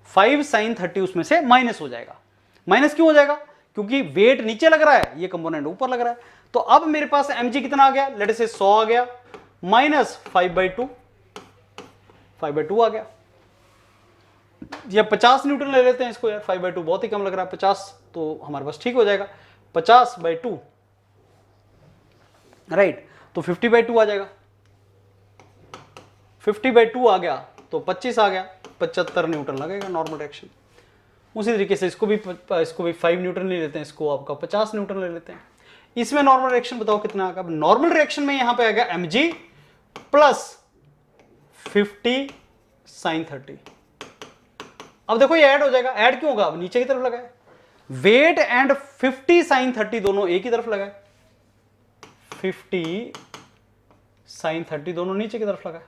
5 sin 30 उसमें से माइनस हो जाएगा। माइनस क्यों हो जाएगा? क्योंकि वेट नीचे लग रहा है, ये कंपोनेंट ऊपर लग रहा है। तो अब मेरे पास mg कितना आ गया, लेट से 100 आ गया, माइनस 5/2 आ गया, या 50 न्यूटन ले लेते हैं इसको यार, 5/2 बहुत ही कम लग रहा है, 50 तो हमारे पास ठीक हो जाएगा, 50/2 राइट, तो 50/2 आ जाएगा, 50/2 आ गया तो 25 आ गया, 75 न्यूटन लगेगा नॉर्मल डायरेक्शन। उसी तरीके से इसको भी 5 न्यूटन ले लेते हैं, इसको आपका 50 न्यूटन ले लेते हैं। इसमें नॉर्मल डायरेक्शन बताओ कितना आएगा? नॉर्मल डायरेक्शन में यहां पे आएगा mg प्लस 50 sin 30। अब देखो ये ऐड हो जाएगा, ऐड क्यों होगा? अब नीचे की तरफ लगा है, वेट एंड 50 sin 30 दोनों एक ही तरफ लगा है, 50 sin 30 दोनों नीचे की तरफ लगा है,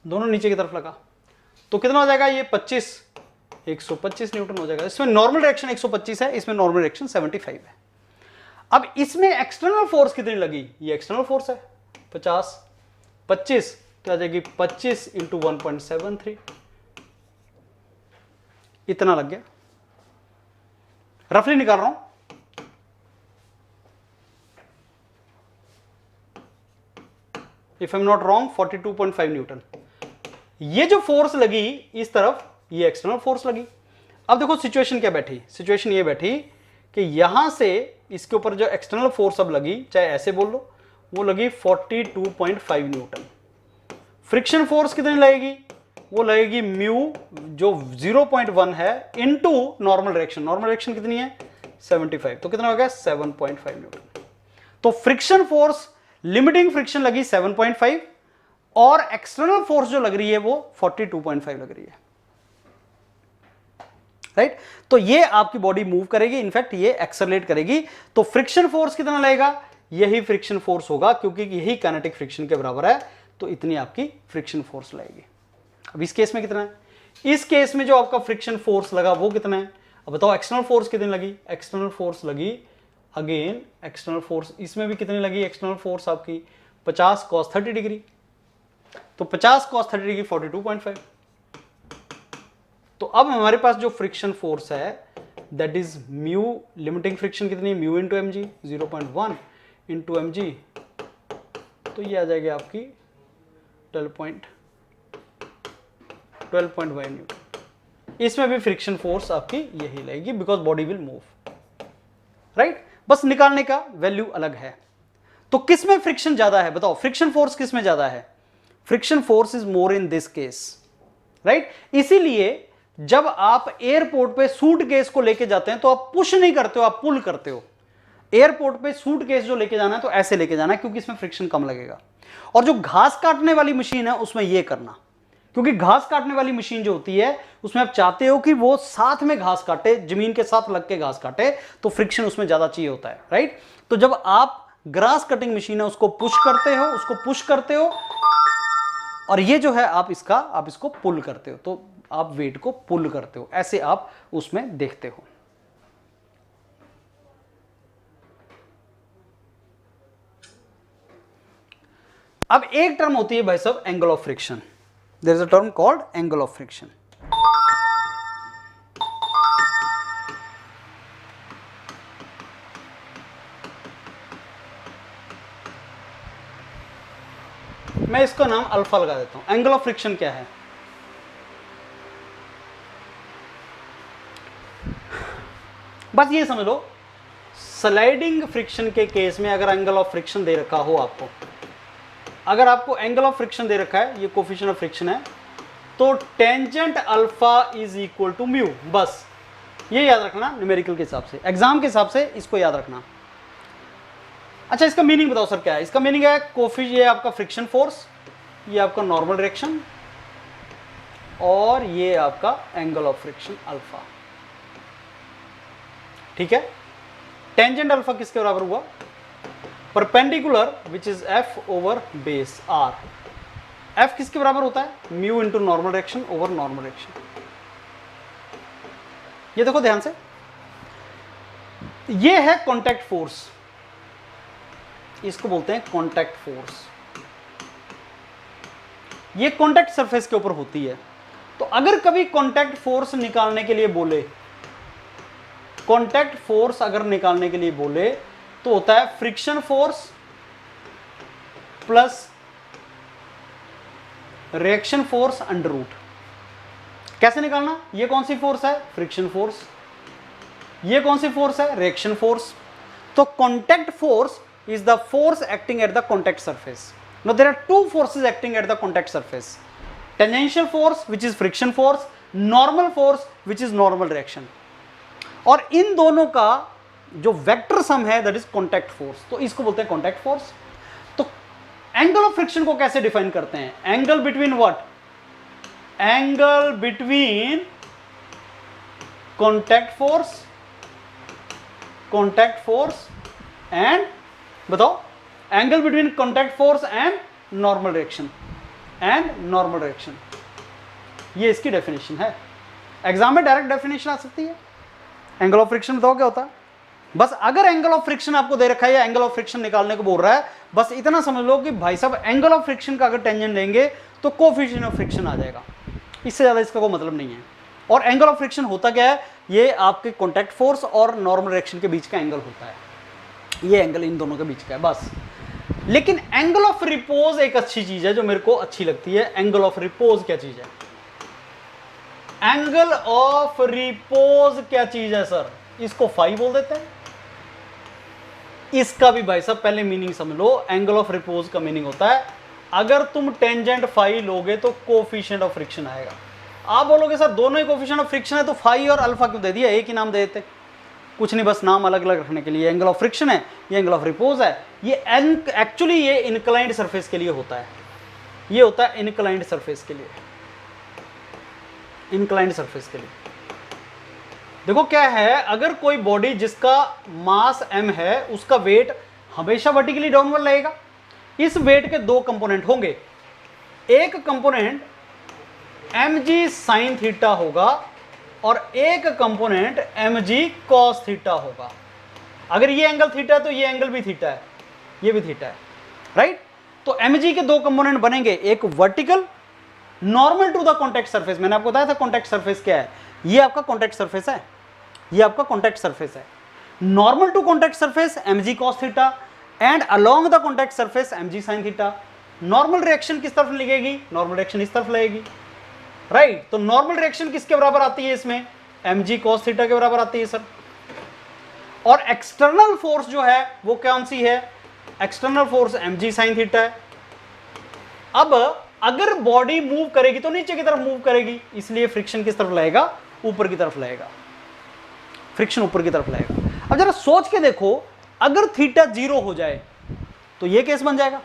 दोनों नीचे की तरफ लगा, तो कितना हो जाएगा ये 125 न्यूटन हो जाएगा। इसमें नॉर्मल डायरेक्शन 125 है, इसमें नॉर्मल डायरेक्शन 75 है। अब इसमें एक्सटर्नल फोर्स कितनी लगी? ये एक्सटर्नल फोर्स है 50, 25 तो आ जाएगी 25 इंटू 1.73, इतना लग गया, रफली निकाल रहा हूं। If I am not wrong 42.5 Newton. ये जो फोर्स लगी इस तरफ, ये एक्सटर्नल फोर्स लगी। अब देखो सिचुएशन क्या बैठी, सिचुएशन ये बैठी कि यहां से इसके ऊपर जो एक्सटर्नल फोर्स अब लगी, चाहे ऐसे बोल लो, वो लगी 42.5 न्यूटन। फ्रिक्शन फोर्स कितनी लगेगी? वो लगेगी म्यू जो 0.1 है into normal direction. Normal direction कितनी है? 75, तो कितना हो गया? 7.5 न्यूटन। तो फ्रिक्शन फोर्स, लिमिटिंग फ्रिक्शन लगी 7.5 और एक्सटर्नल फोर्स जो लग रही है वो 42.5 लग रही है, राइट? तो ये आपकी बॉडी मूव करेगी, इनफैक्ट ये एक्सेलरेट करेगी। तो फ्रिक्शन फोर्स कितना लगेगा? यही फ्रिक्शन फोर्स होगा, क्योंकि यही काइनेटिक फ्रिक्शन के बराबर है, तो इतनी आपकी फ्रिक्शन फोर्स लगेगी। अब इस केस में कितना है? इस केस में जो आपका फ्रिक्शन फोर्स लगा वो कितना है? अब बताओ एक्सटर्नल फोर्स कितनी लगी? एक्सटर्नल फोर्स लगी, अगेन एक्सटर्नल फोर्स इसमें भी कितनी लगी? एक्सटर्नल फोर्स आपकी 50 cos 30 डिग्री, तो 50 cos 30 डिग्री 42.5। तो अब हमारे पास जो फ्रिक्शन फोर्स है that is mu, limiting friction कितनी? Mu into M G, 0.1 into M G, तो ये आ जाएगी आपकी 12.5 न्यूटन। इसमें भी फ्रिक्शन फोर्स आपकी यही लगेगी, because body will move, right? बस निकालने का वैल्यू अलग है। तो किस में फ्रिक्शन ज्यादा है बताओ? फ्रिक्शन फोर्स किस में ज्यादा है? Friction force is more in this case, right? इसीलिए जब आप एयरपोर्ट पे सूटकेस को लेके जाते हैं तो आप पुश नहीं करते हो, आप पुल करते हो। एयरपोर्ट पे सूटकेस जो लेके जाना है तो ऐसे लेके जाना है, क्योंकि इसमें फ्रिक्शन कम लगेगा। और जो घास काटने वाली मशीन है उसमें ये करना, क्योंकि घास काटने वाली मशीन जो होती है उसमें आप चाहते हो कि वो साथ में घास काटे, जमीन के साथ लग के घास काटे, तो फ्रिक्शन उसमें ज्यादा चाहिए होता है, राइट? तो जब आप ग्रास कटिंग मशीन है उसको पुश करते हो, और ये जो है आप इसको पुल करते हो, तो आप वेट को पुल करते हो, ऐसे आप उसमें देखते हो। अब एक टर्म होती है भाई साहब angle of friction. There is a term called angle of friction. मैं इसका नाम अल्फा लगा देता हूं। एंगल ऑफ फ्रिक्शन क्या है? बस ये समझ लो, स्लाइडिंग फ्रिक्शन के केस में अगर एंगल ऑफ फ्रिक्शन दे रखा हो आपको, अगर आपको एंगल ऑफ फ्रिक्शन दे रखा है, ये कोफिशिएंट ऑफ फ्रिक्शन है, तो tangent alpha is equal to mu. बस ये याद रखना, न्यूमेरिकल के हिसाब से, एग्जाम के हिसाब से इसको याद रखना। अच्छा, इसका मीनिंग बताओ सर क्या है? इसका मीनिंग है ये आपका फ्रिक्शन फोर्स, ये आपका नॉर्मल डायरेक्शन, और ये आपका एंगल ऑफ फ्रिक्शन अल्फा, ठीक है? टेंजेंट अल्फा किसके बराबर हुआ, perpendicular which is F over base R. F किसके बराबर होता है, mu into normal direction over normal direction. ये देखो ध्यान से, ये है कॉन्टैक्ट फोर्स, इसको बोलते हैं कॉन्टैक्ट फोर्स। ये कॉन्टैक्ट सरफेस के ऊपर होती है। तो अगर कभी कॉन्टैक्ट फोर्स निकालने के लिए बोले, कॉन्टैक्ट फोर्स अगर निकालने के लिए बोले तो होता है friction force plus reaction force under root. कैसे निकालना, ये कौन सी फोर्स है, फ्रिक्शन फोर्स, ये कौन सी फोर्स है, रिएक्शन फोर्स। तो contact force is the force acting at the contact surface. Now there are two forces acting at the contact surface, tangential force which is friction force, normal force which is normal reaction, और इन दोनों का जो वेक्टर सम है that is contact force, तो इसको बोलते हैं contact force। तो एंगल ऑफ फ्रिक्शन को कैसे डिफाइन करते हैं, angle between what, angle between contact force and, बताओ, angle between contact force and normal direction, ये इसकी डेफिनेशन है। एग्जाम में डायरेक्ट डेफिनेशन आ सकती है। एंगल ऑफ फ्रिक्शन बताओ क्या होता है, बस अगर एंगल ऑफ फ्रिक्शन आपको दे रखा है या एंगल ऑफ फ्रिक्शन निकालने को बोल रहा है, बस इतना समझ लो कि भाई साहब एंगल ऑफ फ्रिक्शन का अगर टेंजेंट लेंगे तो कोफिशिएंट ऑफ फ्रिक्शन आ जाएगा, इससे ज्यादा इसका कोई मतलब नहीं है। और एंगल ऑफ फ्रिक्शन होता क्या है, ये आपके कॉन्टैक्ट फोर्स और नॉर्मल डायरेक्शन के बीच का एंगल होता है, ये एंगल इन दोनों के बीच का है बस। लेकिन एंगल ऑफ रिपोज एक अच्छी चीज है जो मेरे को अच्छी लगती है। एंगल ऑफ रिपोज क्या चीज है, एंगल ऑफ रिपोज क्या चीज है सर, इसको फाई बोल देते हैं। इसका भी भाई साहब पहले मीनिंग समझ लो। एंगल ऑफ रिपोज का मीनिंग होता है अगर तुम टेंजेंट फाई लोगे तो कोफिशिएंट ऑफ फ्रिक्शन आएगा। आप बोलोगे सर दोनों ही कोफिशिएंट ऑफ फ्रिक्शन है तो फाई और अल्फा क्यों दे दिया, एक ही नाम दे देते। कुछ नहीं, बस नाम अलग अलग रखने के लिए। एंगल ऑफ फ्रिक्शन है, ये एंगल ऑफ रिपोज है। ये एक्चुअली ये इनक्लाइंड सरफेस के लिए होता है, ये होता है इनक्लाइंड सरफेस के लिए, इनक्लाइंड सरफेस के लिए। देखो क्या है, अगर कोई बॉडी जिसका मास m है उसका वेट हमेशा वर्टिकली डाउनवर्ड रहेगा। इस वेट के दो कंपोनेंट होंगे, एक कंपोनेंट mg साइन थीटा होगा और एक कंपोनेंट mg cos थीटा होगा। अगर ये एंगल थीटा है तो ये एंगल भी थीटा है, ये भी थीटा है, राइट। तो mg के दो कंपोनेंट बनेंगे, एक vertical normal to the contact surface. मैंने आपको बताया था कॉन्टैक्ट सरफेस क्या है, ये आपका कॉन्टैक्ट सरफेस है, ये आपका कॉन्टैक्ट सरफेस है। Normal to contact surface mg cos theta and along the contact surface mg sin theta. Normal reaction किस तरफ लगेगी, नॉर्मल रिएक्शन इस तरफ लगेगी, राइट। तो नॉर्मल रिएक्शन किसके बराबर आती है इसमें, mg cos थीटा के बराबर आती है सर। और एक्सटर्नल फोर्स जो है वो कौन सी है, external force mg sin theta है। अब अगर बॉडी मूव करेगी तो नीचे की तरफ मूव करेगी, इसलिए फ्रिक्शन किस तरफ लगेगा, ऊपर की तरफ लगेगा, फ्रिक्शन ऊपर की तरफ लगेगा। अब जरा सोच के देखो, अगर थीटा 0 हो जाए तो ये केस बन जाएगा।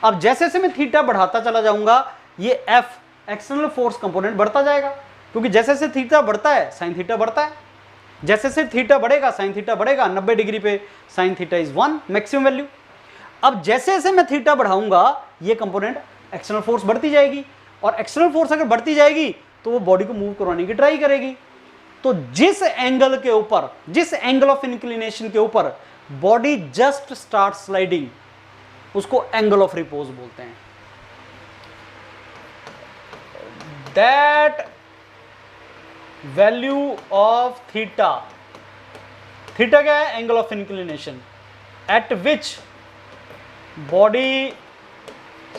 अब जैसे जैसे मैं थीटा बढ़ाता चला जाऊंगा ये f एक्सटर्नल फोर्स कंपोनेंट बढ़ता जाएगा, क्योंकि जैसे जैसे थीटा बढ़ता है साइन थीटा बढ़ता है, जैसे जैसे थीटा बढ़ेगा साइन थीटा बढ़ेगा। 90 डिग्री पे sine theta is 1 maximum value. अब जैसे जैसे मैं थीटा बढ़ाऊंगा ये कंपोनेंट एक्सटर्नल फोर्स बढ़ती जाएगी, और एक्सटर्नल फोर्स अगर बढ़ती जाएगी तो वो बॉडी को मूव करवाने की ट्राई करेगी। तो जिस एंगल के ऊपर, जिस एंगल ऑफ इंक्लिनेशन के ऊपर बॉडी जस्ट स्टार्ट स्लाइडिंग, उसको एंगल ऑफ रिपोज बोलते हैं। That value of theta, theta क्या है, angle of inclination eight which body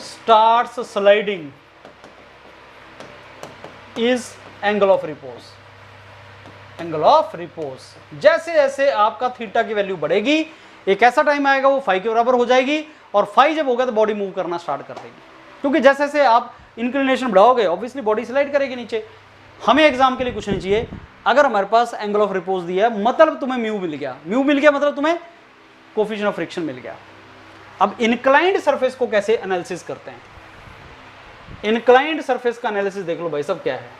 starts sliding is angle of repose, angle of repose. जैसे जैसे आपका थीटा की वैल्यू बढ़ेगी एक ऐसा टाइम आएगा वो फाई के बराबर हो जाएगी, और फाई जब होगा तो बॉडी मूव करना स्टार्ट कर देगी, क्योंकि जैसे जैसे आप इंक्लिनेशन बढ़ाओगे ऑब्वियसली बॉडी स्लाइड करेगी नीचे। हमें एग्जाम के लिए कुछ नहीं चाहिए, अगर हमारे पास एंगल ऑफ रिपोज दिया है मतलब तुम्हें म्यू मिल गया, म्यू मिल गया मतलब तुम्हें कोफिशिएंट ऑफ फ्रिक्शन मिल गया। अब इनक्लाइंड सरफेस को कैसे एनालिसिस करते हैं, इनक्लाइंड सरफेस का एनालिसिस देख लो भाई सब क्या है।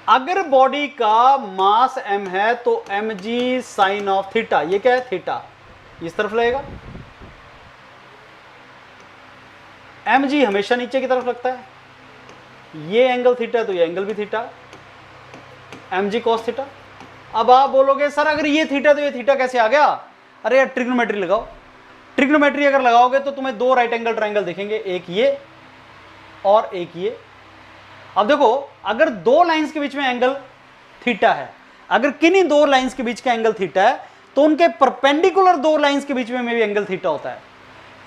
अगर बॉडी का मास m है तो mg साइन ऑफ थीटा, ये क्या है थीटा, इस तरफ लगेगा। mg हमेशा नीचे की तरफ लगता है, ये एंगल थीटा है तो ये एंगल भी थीटा, mg cos थीटा। अब आप बोलोगे सर अगर ये थीटा तो ये थीटा कैसे आ गया? अरे यार ट्रिग्नोमेट्री लगाओ। ट्रिग्नोमेट्री अगर लगाओगे तो तुम्हें दो राइट एंगल ट्रायंगल दिखेंगे, एक ये और एक ये। अब देखो अगर दो लाइंस के बीच में एंगल थीटा है, अगर किन्हीं दो लाइंस के बीच का एंगल थीटा है तो उनके परपेंडिकुलर दो लाइंस के बीच में भी एंगल थीटा होता है।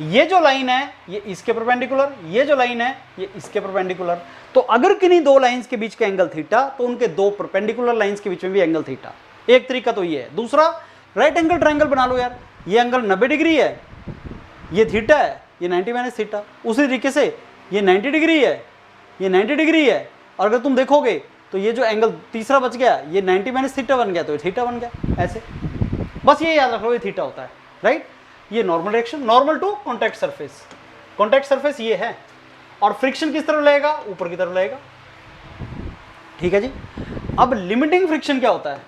ये जो लाइन है ये इसके परपेंडिकुलर, ये जो लाइन है ये इसके परपेंडिकुलर। तो अगर किन्हीं दो लाइंस के बीच का एंगल थीटा तो उनके दो परपेंडिकुलर लाइंस के बीच में भी एंगल थीटा। एक तरीका तो ये है। दूसरा, राइट एंगल ट्रायंगल बना लो यार, ये एंगल 90 डिग्री है, ये थीटा है, ये 90 माइनस थीटा। उसी तरीके से ये 90 डिग्री है, ये 90 डिग्री है, और अगर तुम देखोगे तो ये जो एंगल तीसरा बच गया ये 90 माइनस थीटा बन गया तो ये थीटा बन गया। ऐसे बस ये याद रख लो, ये थीटा होता है, राइट। ये normal direction, normal to contact surface. Contact surface ये है, और फ्रिक्शन किस तरफ लगेगा? ऊपर की तरफ लगेगा, ठीक है जी। अब लिमिटिंग फ्रिक्शन क्या होता है?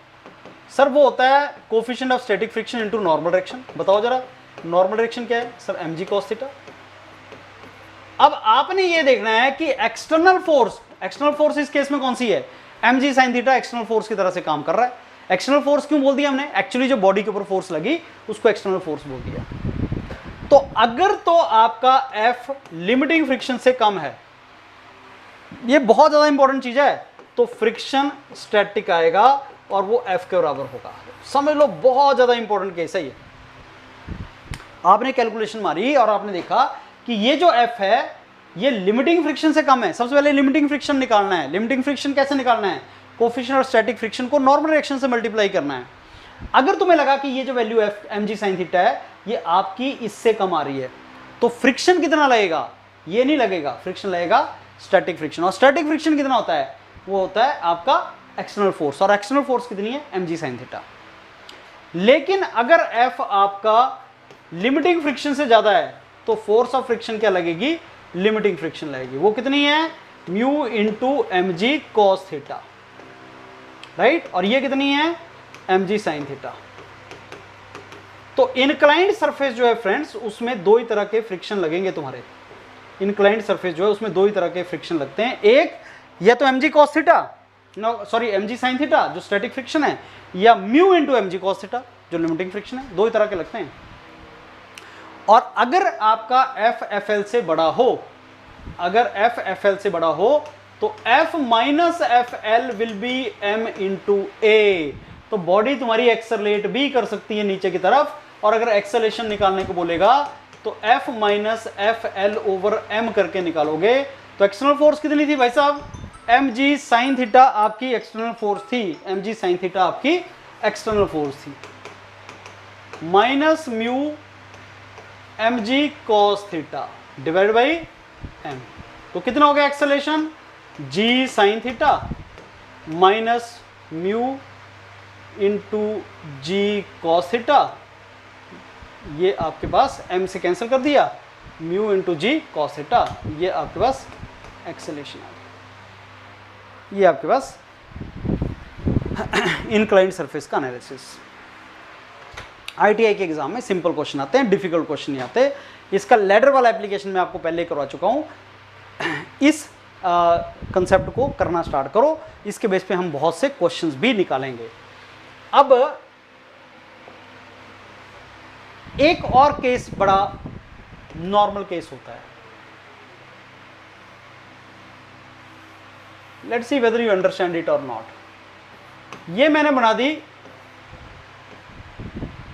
सर वो होता है coefficient of static friction into normal direction. बताओ जरा नॉर्मल डायरेक्शन क्या है? Sir mg cos theta. अब आपने ये देखना है कि एक्सटर्नल फोर्स इस केस में कौन सी है? mg sin theta external force की तरह से काम कर रहा है। एक्सटर्नल फोर्स क्यों बोल दिया हमने? एक्चुअली जो बॉडी के ऊपर फोर्स लगी उसको एक्सटर्नल फोर्स बोल दिया। तो अगर तो आपका f लिमिटिंग फ्रिक्शन से कम है, ये बहुत ज्यादा इंपॉर्टेंट चीज है, तो फ्रिक्शन स्टैटिक आएगा और वो f के बराबर होगा। समझ लो बहुत ज्यादा इंपॉर्टेंट केस है ये। आपने कैलकुलेशन मारी और आपने देखा कि ये जो f है ये लिमिटिंग फ्रिक्शन से कम है। सबसे पहले लिमिटिंग फ्रिक्शन निकालना है। लिमिटिंग फ्रिक्शन कैसे निकालना है? कोफिशिएंट ऑफ स्टैटिक फ्रिक्शन को नॉर्मल डायरेक्शन से मल्टीप्लाई करना है। अगर तुम्हें लगा कि ये जो value f mg sin theta है ये आपकी इससे कम आ रही है, तो फ्रिक्शन कितना लगेगा? ये नहीं लगेगा, फ्रिक्शन लगेगा स्टैटिक फ्रिक्शन। और स्टैटिक फ्रिक्शन कितना होता है? वो होता है आपका एक्सटर्नल फोर्स, और एक्सटर्नल फोर्स कितनी है? mg sin theta. लेकिन अगर f आपका लिमिटिंग फ्रिक्शन से ज्यादा है तो फोर्स ऑफ फ्रिक्शन क्या लगेगी? लिमिटिंग फ्रिक्शन लगेगी। वो कितनी है? Mu into mg cos theta, right. और ये कितनी है? mg sin theta. तो इनक्लाइंड सरफेस जो है फ्रेंड्स उसमें दो ही तरह के फ्रिक्शन लगेंगे तुम्हारे। इनक्लाइंड सरफेस जो है उसमें दो ही तरह के फ्रिक्शन लगते हैं। एक या तो mg cos theta, mg sin theta जो स्टैटिक फ्रिक्शन है, या mu into mg cos theta जो लिमिटिंग फ्रिक्शन है। दो ही तरह के लगते हैं। और अगर आपका f fl से बड़ा हो, अगर f fl से बड़ा हो तो f minus fl will be m into a। तो बॉडी तुम्हारी एक्सेलरेट भी कर सकती है नीचे की तरफ, और अगर एक्सेलेरेशन निकालने को बोलेगा तो f minus fl over m करके निकालोगे। तो एक्सटर्नल फोर्स कितनी थी भाई साहब? mg sin थीटा आपकी एक्सटर्नल फोर्स थी, mg sin थीटा आपकी एक्सटर्नल फोर्स थी, minus mu mg cos theta divide by m। तो कितना हो गया acceleration? g sin theta minus mu into g cos theta. ये आपके पास m से कैंसिल कर दिया, mu into g cos theta. ये आपके पास एक्सेलरेशन आ गया। ये आपके पास इनक्लाइंड सरफेस का एनालिसिस। ITI के एग्जाम में सिंपल क्वेश्चन आते हैं, डिफिकल्ट क्वेश्चन नहीं आते। इसका लैडर वाला एप्लीकेशन मैं आपको पहले करवा चुका हूं। इस कंसेप्ट को करना स्टार्ट करो, इसके बेस पे हम बहुत से क्वेश्चंस भी निकालेंगे। अब एक और केस बड़ा नॉर्मल केस होता है। Let's see whether you understand it और नॉट। ये मैंने बना दी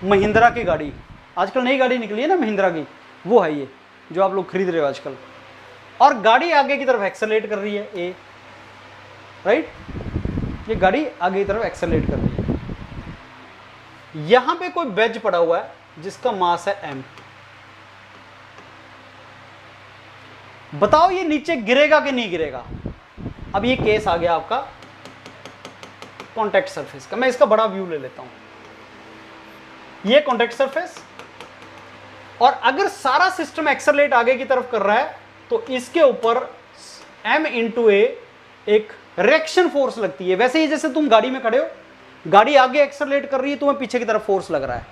महिंद्रा की गाड़ी। आजकल नई गाड़ी निकली है ना महिंद्रा की, वो है ये जो आप लोग खरीद रहे हो आजकल। और गाड़ी आगे की तरफ एक्सेलरेट कर रही है ए, राइट। ये गाड़ी आगे की तरफ एक्सेलरेट कर रही है। यहां पे कोई वेज पड़ा हुआ है जिसका मास है m। बताओ ये नीचे गिरेगा कि नहीं गिरेगा? अब ये केस आ गया आपका कॉन्टैक्ट सरफेस का। मैं इसका बड़ा व्यू ले लेता हूं। ये कॉन्टैक्ट सरफेस, और अगर सारा सिस्टम एक्सेलरेट आगे की तरफ कर रहा है तो इसके ऊपर m इंटू ए एक रिएक्शन फोर्स लगती है। वैसे ही जैसे तुम गाड़ी में खड़े हो, गाड़ी आगे एक्सेलरेट कर रही है, तुम्हें पीछे की तरफ फोर्स लग रहा है,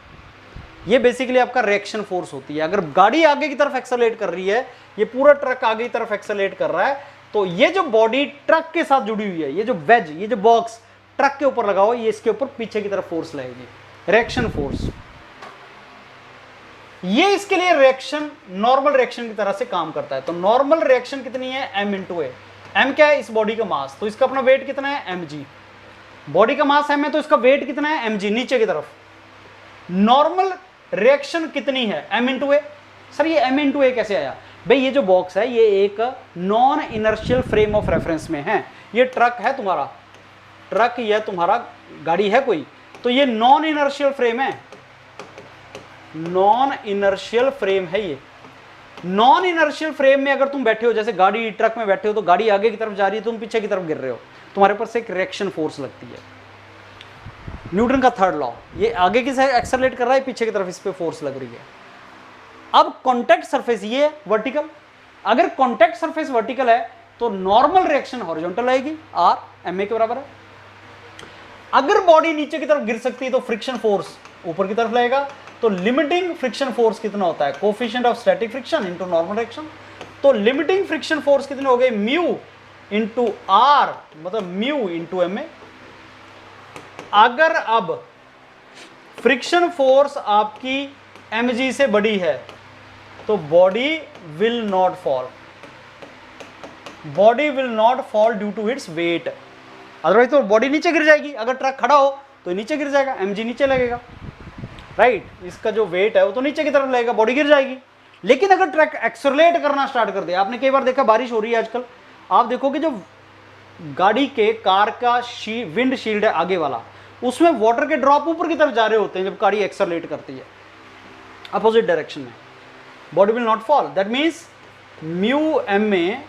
ये बेसिकली आपका रिएक्शन फोर्स होती है। अगर गाड़ी आगे की तरफ एक्सेलरेट कर रही है, ये पूरा ट्रक आगे की तरफ एक्सेलरेट कर रहा है, तो ये जो बॉडी ट्रक के साथ जुड़ी हुई है, ये जो वेज, ये जो बॉक्स ट्रक के ऊपर लगा हुआ, ये इसके ऊपर पीछे की तरफ फोर्स लगेगी, रिएक्शन फोर्स। ये इसके लिए रिएक्शन नॉर्मल रिएक्शन की तरह से काम करता है। तो नॉर्मल रिएक्शन कितनी है, m इंटू ए। एम क्या है, इस बॉडी का मास, तो इसका अपना वेट कितना है, mg। बॉडी का मास m है, तो इसका वेट कितना है, mg, नीचे की तरफ। नॉर्मल रिएक्शन कितनी है, m इंटू ए। सर ये m इंटू ए कैसे आया? भाई ये जो बॉक्स है, ये एक non inertial frame of reference में है। ये ट्रक है तुम्हारा, ट्रक या तुम्हारा गाड़ी है कोई, तो ये नॉन इनर्शियल फ्रेम है, नॉन इनर्शियल फ्रेम है। ये नॉन इनर्शियल फ्रेम में अगर तुम बैठे हो, जैसे गाड़ी ट्रक में बैठे हो, तो गाड़ी आगे की तरफ जा रही है, तुम पीछे की तरफ गिर रहे हो, तुम्हारे ऊपर से एक रिएक्शन फोर्स लगती है। न्यूटन का थर्ड लॉ, ये आगे की साइड एक्सेलरेट कर रहा है, पीछे की तरफ इस पे फोर्स लग रही है। अब कॉन्टैक्ट सरफेस ये है वर्टिकल, अगर कॉन्टैक्ट सरफेस वर्टिकल है तो नॉर्मल रिएक्शन हॉरिजॉन्टल आएगी, आर एम ए के बराबर है। अगर बॉडी नीचे की तरफ गिर सकती है तो फ्रिक्शन फोर्स ऊपर की तरफ लगेगा। तो लिमिटिंग फ्रिक्शन फोर्स कितना होता है, coefficient of static friction into normal reaction. तो लिमिटिंग फ्रिक्शन फोर्स कितने हो गए, म्यू इंटू आर, मतलब म्यू इंटू एम ए। अगर अब फ्रिक्शन फोर्स आपकी mg से बड़ी है तो body will not fall, body will not fall due to its weight. Otherwise तो बॉडी नीचे गिर जाएगी। अगर ट्रक खड़ा हो तो नीचे गिर जाएगा, mg नीचे लगेगा, राइट। इसका जो वेट है वो तो नीचे की तरफ लगेगा, बॉडी गिर जाएगी। लेकिन अगर ट्रक एक्सेलरेट करना स्टार्ट कर दे, आपने कई बार देखा, बारिश हो रही है आजकल, आप देखोगे जो गाड़ी के कार का विंड शील्ड है आगे वाला, उसमें वाटर के ड्रॉप ऊपर की तरफ जा रहे होते हैं जब गाड़ी एक्सेलरेट करती है अपोजिट डायरेक्शन में। Body will not fall, that means mu M A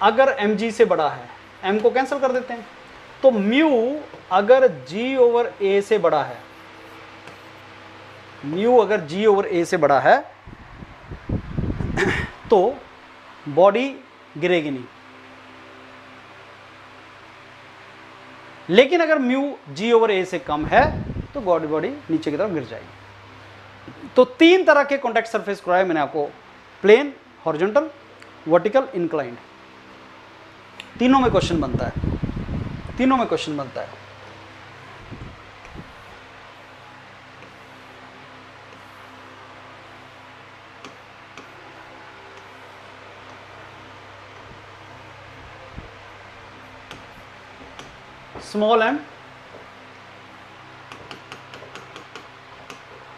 अगर mg से बड़ा है, m को कैंसिल कर देते हैं, तो म्यू अगर g ओवर a से बड़ा है, म्यू अगर g ओवर a से बड़ा है तो बॉडी गिरेगी नहीं। लेकिन अगर म्यू g ओवर a से कम है तो बॉडी नीचे की तरफ गिर जाएगी। तो तीन तरह के कॉन्टैक्ट सरफेस कराए मैंने आपको, प्लेन, हॉरिजॉन्टल, वर्टिकल, इंक्लाइंड। तीनों में क्वेश्चन बनता है, तीनों में क्वेश्चन बनता है। Small m,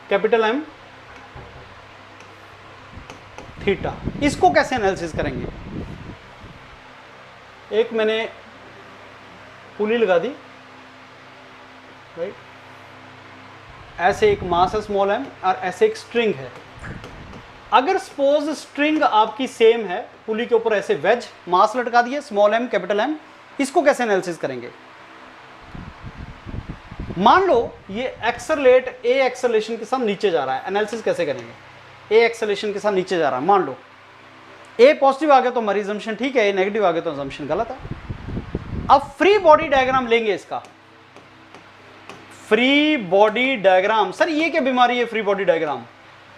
capital M, theta, इसको कैसे एनालिसिस करेंगे? एक मैंने पुली लगा दी, राइट, ऐसे एक मास है स्मॉल m और ऐसे एक स्ट्रिंग है। अगर सपोज स्ट्रिंग आपकी सेम है, पुली के ऊपर ऐसे वेज मास लटका दिए, स्मॉल m कैपिटल M, इसको कैसे एनालिसिस करेंगे? मान लो ये एक्सेलरेट ए एक्सेलरेशन के साथ नीचे जा रहा है, एनालिसिस कैसे करेंगे? ए एक्सेलरेशन के साथ नीचे जा रहा है, मान लो ए पॉजिटिव आ गया तो हमारी अजम्पशन ठीक है, ए नेगेटिव आ गया तो अजम्पशन गलत है। अब फ्री बॉडी डायग्राम लेंगे इसका, फ्री बॉडी डायग्राम। सर ये क्या बीमारी है फ्री बॉडी डायग्राम?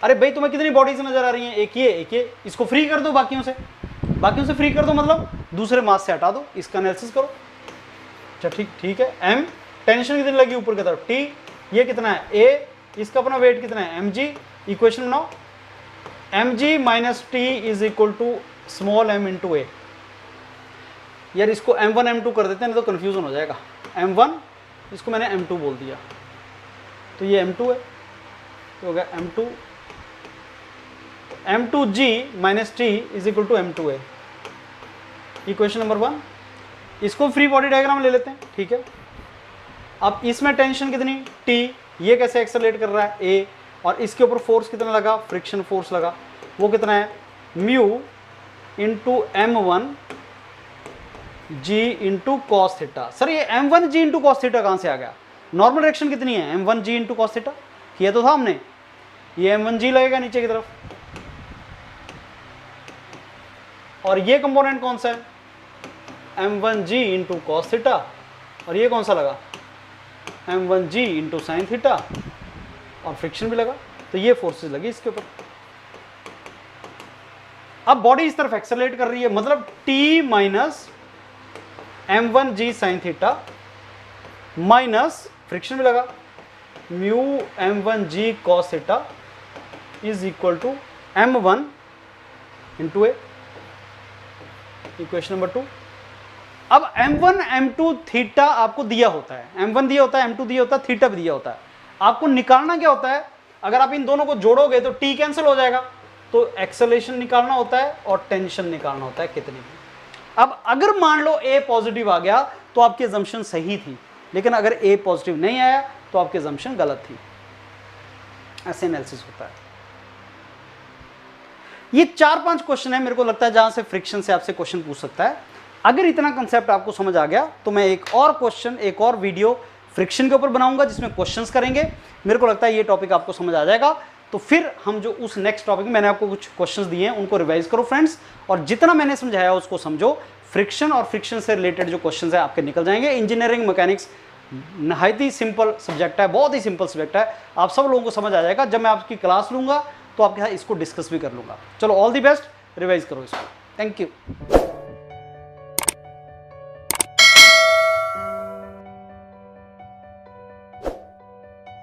अरे भाई तुम्हें कितनी बॉडीज नजर आ रही हैं, एक ये, इसको फ्री कर दो, बाकियों से फ्री कर दो, मतलब दूसरे मास से हटा दो, इसका एनालिसिस करो। अच्छा ठीक है, एम टेंशन कितनी लगी ऊपर की तरफ, टी, ये कितना है ए, इसका अपना वेट कितना है mg, इक्वेशन बनाओ, mg minus T is equal to small m into A. यार इसको m1 m2 कर देते हैं, नहीं तो कन्फ्यूजन हो जाएगा। m1, इसको मैंने m2 बोल दिया, तो ये m2 है, तो हो गया m2g minus T is equal to m2a, equation number 1। इसको फ्री बॉडी डायग्राम ले लेते हैं, ठीक है। अब इसमें टेंशन कितनी, T, ये कैसे एक्सेलरेट कर रहा है A, और इसके ऊपर फोर्स कितना लगा, फ्रिक्शन फोर्स लगा, वो कितना है mu into m1 g into cos theta. Sir ये m1 g into cos theta कहाँ से आ गया? नॉर्मल डायरेक्शन कितनी है, m1 g into cos theta, किया तो था हमने, ये m1 g लगेगा नीचे की तरफ, और ये कंपोनेंट कौन सा है m1g इंटू कॉस थीटा, और ये कौन सा लगा m1g इंटू साइन थीटा, और फ्रिक्शन भी लगा, तो ये फोर्सेस लगी इसके ऊपर। अब बॉडी इस तरफ एक्सेलरेट कर रही है, मतलब t minus m1g sine theta minus friction भी लगा mu m1g cos theta is equal to m1 into A, equation number 2। अब m1 m2 थीटा आपको दिया होता है, m1 दिया होता है, m2 दिया होता है, थीटा भी दिया होता है। आपको निकालना क्या होता है, अगर आप इन दोनों को जोड़ोगे तो t कैंसिल हो जाएगा, तो एक्सेलरेशन निकालना होता है और टेंशन निकालना होता है कितनी की। अब अगर मान लो a पॉजिटिव आ गया तो आपकी अजम्पशन सही थी, लेकिन अगर a पॉजिटिव नहीं आया तो आपकी अजम्पशन गलत थी। ऐसे एनालिसिस होता है। ये 4-5 क्वेश्चन है मेरे को लगता है जहां से फ्रिक्शन से आपसे क्वेश्चन पूछ सकता है। अगर इतना कंसेप्ट आपको समझ आ गया तो मैं एक और क्वेश्चन, एक और वीडियो फ्रिक्शन के ऊपर बनाऊंगा जिसमें क्वेश्चंस करेंगे। मेरे को लगता है ये टॉपिक आपको समझ आ जाएगा, तो फिर हम जो उस नेक्स्ट टॉपिक में मैंने आपको कुछ क्वेश्चंस दिए हैं उनको रिवाइज करो फ्रेंड्स, और जितना मैंने समझाया उसको समझो। फ्रिक्शन और फ्रिक्शन से रिलेटेड जो क्वेश्चंस है आपके निकल जाएंगे। इंजीनियरिंग मैकेनिक्स नहायत ही सिंपल सब्जेक्ट है, बहुत ही सिंपल सब्जेक्ट है, आप सब लोगों को समझ आ जाएगा। जब मैं आपकी क्लास लूंगा तो आपके साथ इसको डिस्कस भी कर लूंगा। चलो ऑल द बेस्ट, रिवाइज करो इसको। Thank you.